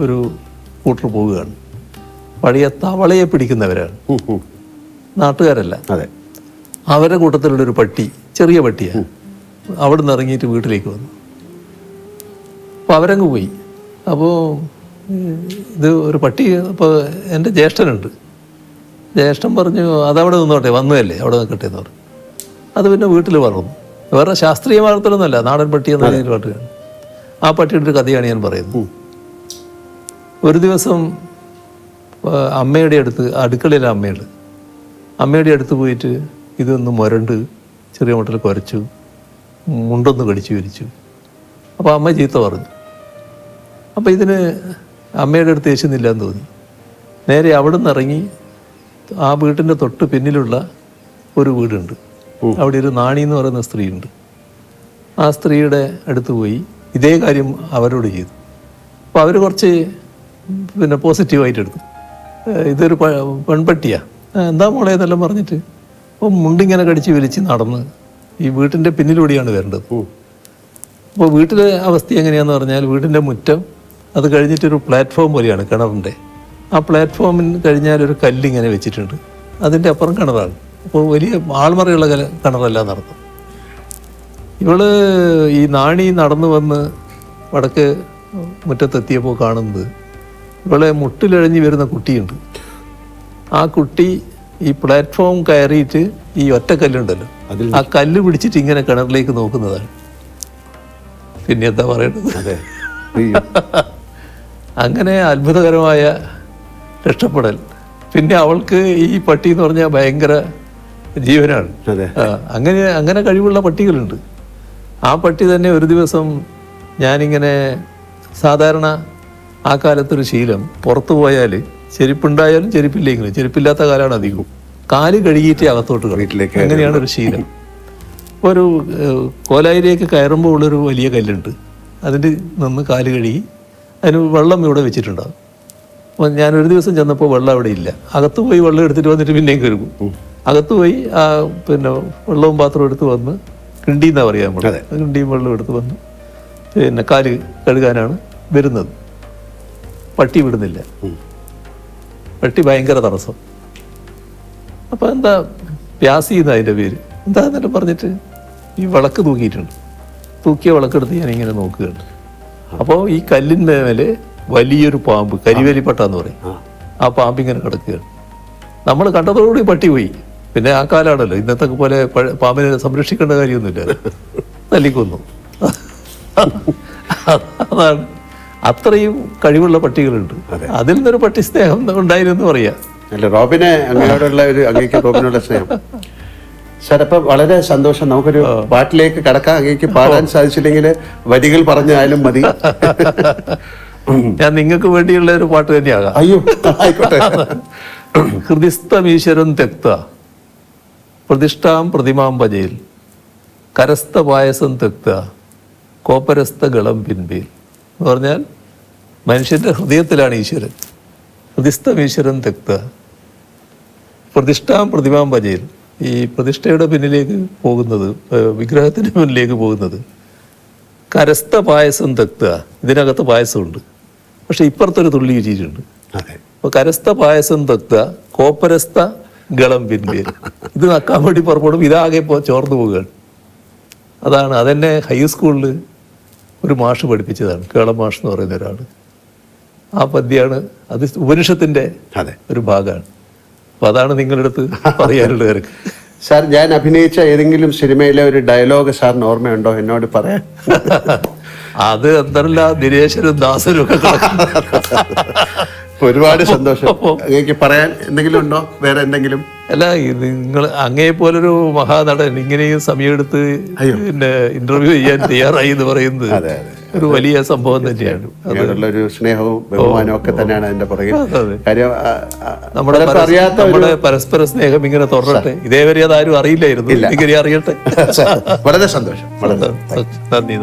ഒരു കൂട്ടർ പോവുകയാണ്. പഴയ തവളയെ പിടിക്കുന്നവരാണ്, നാട്ടുകാരല്ല. അതെ. അവരുടെ കൂട്ടത്തിലുള്ളൊരു പട്ടി, ചെറിയ പട്ടിയാണ്. അവിടെ നിന്ന് ഇറങ്ങിയിട്ട് വീട്ടിലേക്ക് വന്നു. അപ്പോൾ അവരങ്ങ് പോയി. അപ്പോൾ ഇത് ഒരു പട്ടി. അപ്പോൾ എൻ്റെ ജ്യേഷ്ഠനുണ്ട്. ജ്യേഷ്ഠൻ പറഞ്ഞു അതവിടെ നിന്നോട്ടെ, വന്നതല്ലേ അവിടെ നിൽക്കട്ടെ എന്ന് പറഞ്ഞു. അത് പിന്നെ വീട്ടിൽ വളർന്നു. വേറെ ശാസ്ത്രീയ വളർത്തലൊന്നുമല്ല, നാടൻ പട്ടി എന്ന രീതിയിൽ പാട്ടുകയാണ്. ആ പട്ടിയുടെ ഒരു കഥയാണ് ഞാൻ പറയുന്നത്. ഒരു ദിവസം അമ്മയുടെ അടുത്ത്, അടുക്കളയിലെ അമ്മയുടെ അടുത്ത് പോയിട്ട് ഇതൊന്ന് മുരണ്ട് ചെറിയ മട്ടിൽ കുരച്ചു, മുണ്ടൊന്ന് കടിച്ചു വിരിച്ചു. അപ്പോൾ അമ്മ ചീത്ത പറഞ്ഞു. അപ്പോൾ ഇതിന് അമ്മയുടെ അടുത്ത് യേശുന്നില്ല എന്ന് തോന്നി. നേരെ അവിടെ നിന്ന് ഇറങ്ങി ആ വീട്ടിൻ്റെ തൊട്ട് പിന്നിലുള്ള ഒരു വീടുണ്ട്. അവിടെ ഒരു നാണി എന്ന് പറയുന്ന സ്ത്രീയുണ്ട്. ആ സ്ത്രീയുടെ അടുത്ത് പോയി ഇതേ കാര്യം അവരോട് ചെയ്തു. അപ്പോൾ അവർ കുറച്ച് പിന്നെ പോസിറ്റീവായിട്ട് എടുത്തു. ഇതൊരു പെൺപട്ടിയാണ്, എന്താ മോളെ എന്നെല്ലാം പറഞ്ഞിട്ട് അപ്പോൾ മുണ്ടിങ്ങനെ കടിച്ച് വലിച്ച് നടന്ന് ഈ വീട്ടിൻ്റെ പിന്നിലൂടെയാണ് വരേണ്ടത്. അപ്പോൾ വീട്ടിലെ അവസ്ഥ എങ്ങനെയാണെന്ന് പറഞ്ഞാൽ വീടിൻ്റെ മുറ്റം അത് കഴിഞ്ഞിട്ടൊരു പ്ലാറ്റ്ഫോം പോലെയാണ് കിണറിൻ്റെ. ആ പ്ലാറ്റ്ഫോമിന് കഴിഞ്ഞാൽ ഒരു കല്ലിങ്ങനെ വെച്ചിട്ടുണ്ട്, അതിൻ്റെ അപ്പുറം കിണറാണ്. അപ്പോൾ വലിയ ആൾമറയുള്ള കിണറല്ല നടത്തും. ഇവള് ഈ നാണി നടന്നു വന്ന് വടക്ക് മുറ്റത്തെത്തിയപ്പോൾ കാണുന്നത് ഇവളെ മുട്ടിലിഴഞ്ഞ് വരുന്ന കുട്ടിയുണ്ട്. ആ കുട്ടി ഈ പ്ലാറ്റ്ഫോം കയറിയിട്ട് ഈ ഒറ്റക്കല്ലുണ്ടല്ലോ, ആ കല്ല് പിടിച്ചിട്ട് ഇങ്ങനെ കിണറിലേക്ക് നോക്കുന്നതാണ്. പിന്നെ എന്താ പറയേണ്ടത്? അങ്ങനെ അത്ഭുതകരമായ രക്ഷപ്പെടൽ. പിന്നെ അവൾക്ക് ഈ പട്ടി എന്ന് പറഞ്ഞാൽ ഭയങ്കര ജീവനാണ്. അങ്ങനെ കഴിവുള്ള പട്ടികളുണ്ട്. ആ പട്ടി തന്നെ ഒരു ദിവസം ഞാനിങ്ങനെ, സാധാരണ ആ കാലത്തൊരു ശീലം, പുറത്തു പോയാൽ ചെരുപ്പുണ്ടായാലും ചെരുപ്പില്ലെങ്കിലും, ചെരുപ്പില്ലാത്ത കാലമാണ് അധികവും, കാല് കഴുകിയിട്ട് അകത്തോട്ട് വീട്ടിലേക്ക്. അങ്ങനെയാണ് ഒരു ശീലം. ഒരു കോലായിലേക്ക് കയറുമ്പോൾ ഉള്ളൊരു വലിയ കല്ലുണ്ട്, അതിൻ്റെ നിന്ന് കാല് കഴുകി അതിന് വെള്ളം ഇവിടെ വെച്ചിട്ടുണ്ടാകും. അപ്പോൾ ഞാനൊരു ദിവസം ചെന്നപ്പോൾ വെള്ളം അവിടെ ഇല്ല. അകത്ത് പോയി വെള്ളം എടുത്തിട്ട് വന്നിട്ട് പിന്നെയും കഴുകും. അകത്ത് പോയി പിന്നെ വെള്ളവും പാത്രവും എടുത്ത് വന്ന് കിണ്ടിന്നാണ് പറയാൻ നമ്മൾ, കിണ്ടിയും വെള്ളം എടുത്ത് വന്ന് പിന്നെ കാല് കഴുകാനാണ് വരുന്നത്. പട്ടി വിടുന്നില്ല. പട്ടി ഭയങ്കര തടസ്സം. അപ്പോൾ എന്താ പ്യാസി എന്ന് അതിൻ്റെ പേര്, എന്താ എന്നിട്ട് പറഞ്ഞിട്ട് ഈ വിളക്ക് തൂക്കിയിട്ടുണ്ട്. തൂക്കിയ വിളക്കെടുത്ത് ഞാനിങ്ങനെ നോക്കുകയാണ്. അപ്പോൾ ഈ കല്ലിൻ്റെ മേലെ വലിയൊരു പാമ്പ്, കരിവേലിപ്പട്ടാന്ന് പറയും, ആ പാമ്പിങ്ങനെ കിടക്കുകയാണ്. നമ്മൾ കണ്ടതോടുകൂടി പട്ടി പോയി. പിന്നെ ആ കാലാണല്ലോ, ഇന്നത്തെ പോലെ പാമ്പിനെ സംരക്ഷിക്കേണ്ട കാര്യമൊന്നുമില്ല, തല്ലിക്കൊന്നു. അതാണ്, അത്രയും കഴിവുള്ള പട്ടികളുണ്ട്. അതിൽ നിന്നൊരു പട്ടി സ്നേഹം ഉണ്ടായിരുന്നു പറയാം. അല്ല, റോബിനെ അങ്ങനെയോടുള്ള ഒരു അങ്ങേക്ക് റോബിനോടുള്ള സ്നേഹം. സാർ, അപ്പം വളരെ സന്തോഷം. നമുക്കൊരു പാട്ടിലേക്ക് കടക്കാം. അങ്ങേക്ക് പാടാൻ സാധിച്ചില്ലെങ്കിൽ വരികൾ പറഞ്ഞാലും മതി. ഞാൻ നിങ്ങൾക്ക് വേണ്ടിയുള്ള ഒരു പാട്ട് തന്നെയാകാം. അയ്യോ, ആയിക്കോട്ടെ. ഹൃദിസ്ഥമീശ്വരം തെക്ത പ്രതിഷ്ഠാം പ്രതിമാം ഭജയിൽ കരസ്ഥ പായസം തെക്ത കോപരസ്ഥ ഗളം പിൻപേൽ എന്ന് പറഞ്ഞാൽ മനുഷ്യന്റെ ഹൃദയത്തിലാണ് ഈശ്വരൻ. ഹൃദിസ്ഥമീശ്വരം തെക്ത പ്രതിഷ്ഠാം പ്രതിമാം ഭജയിൽ, ഈ പ്രതിഷ്ഠയുടെ പിന്നിലേക്ക് പോകുന്നത്, വിഗ്രഹത്തിന് മുന്നിലേക്ക് പോകുന്നത്. കരസ്ഥ പായസം തെക്ത, ഇതിനകത്ത് പായസമുണ്ട്, പക്ഷെ ഇപ്പുറത്തൊരു തുള്ളി വെച്ചിട്ടുണ്ട്. അപ്പൊ കരസ്ഥ പായസം തെക്ത കോപ്പരസ്ഥ ഗളം പിൻപേൽ, ഇത് നക്കാൻ വേണ്ടി പുറപ്പെടും, ഇതാകെ ചോർന്നു പോവുകയാണ്. അതാണ്, അതെന്നെ ഹൈസ്കൂളിൽ ഒരു മാഷ് പഠിപ്പിച്ചതാണ്, കേളം മാഷ് എന്ന് പറയുന്ന ഒരാൾ. ആ പദ്യമാണ്, അത് ഉപനിഷത്തിന്റെ ഒരു ഭാഗമാണ്. അപ്പൊ അതാണ് നിങ്ങളുടെ അടുത്ത് പറയാനുള്ള കാര്യം. സാർ, ഞാൻ അഭിനയിച്ച ഏതെങ്കിലും സിനിമയിലെ ഒരു ഡയലോഗ് സാറിന് ഓർമ്മയുണ്ടോ എന്നോട് പറയാൻ? അത് എന്തല്ല ദിനേശനും ദാസനും ഒക്കെ ഒരുപാട് സന്തോഷം. അങ്ങേക്ക് പറയാൻ എന്തെങ്കിലും ഉണ്ടോ, വേറെ എന്തെങ്കിലും? അല്ല, നിങ്ങൾ അങ്ങേ പോലൊരു മഹാനടൻ ഇങ്ങനെയും സമയമെടുത്ത് പിന്നെ ഇന്റർവ്യൂ ചെയ്യാൻ തയ്യാറായി എന്ന് പറയുന്നത് അതെ ഒരു വലിയ സംഭവം തന്നെയാണ്. അങ്ങനെയുള്ള ഒരു സ്നേഹവും ബഹുമാനവും ഒക്കെ തന്നെയാണ് അതിന്റെ പുറകിൽ. കാര്യം നമ്മുടെ പരസ്പര സ്നേഹം ഇങ്ങനെ തുടരട്ടെ. ഇതേവരെ അതാരും അറിയില്ലായിരുന്നു, ഇങ്ങനെ അറിയട്ടെ. വളരെ സന്തോഷം. വളരെ നന്ദി.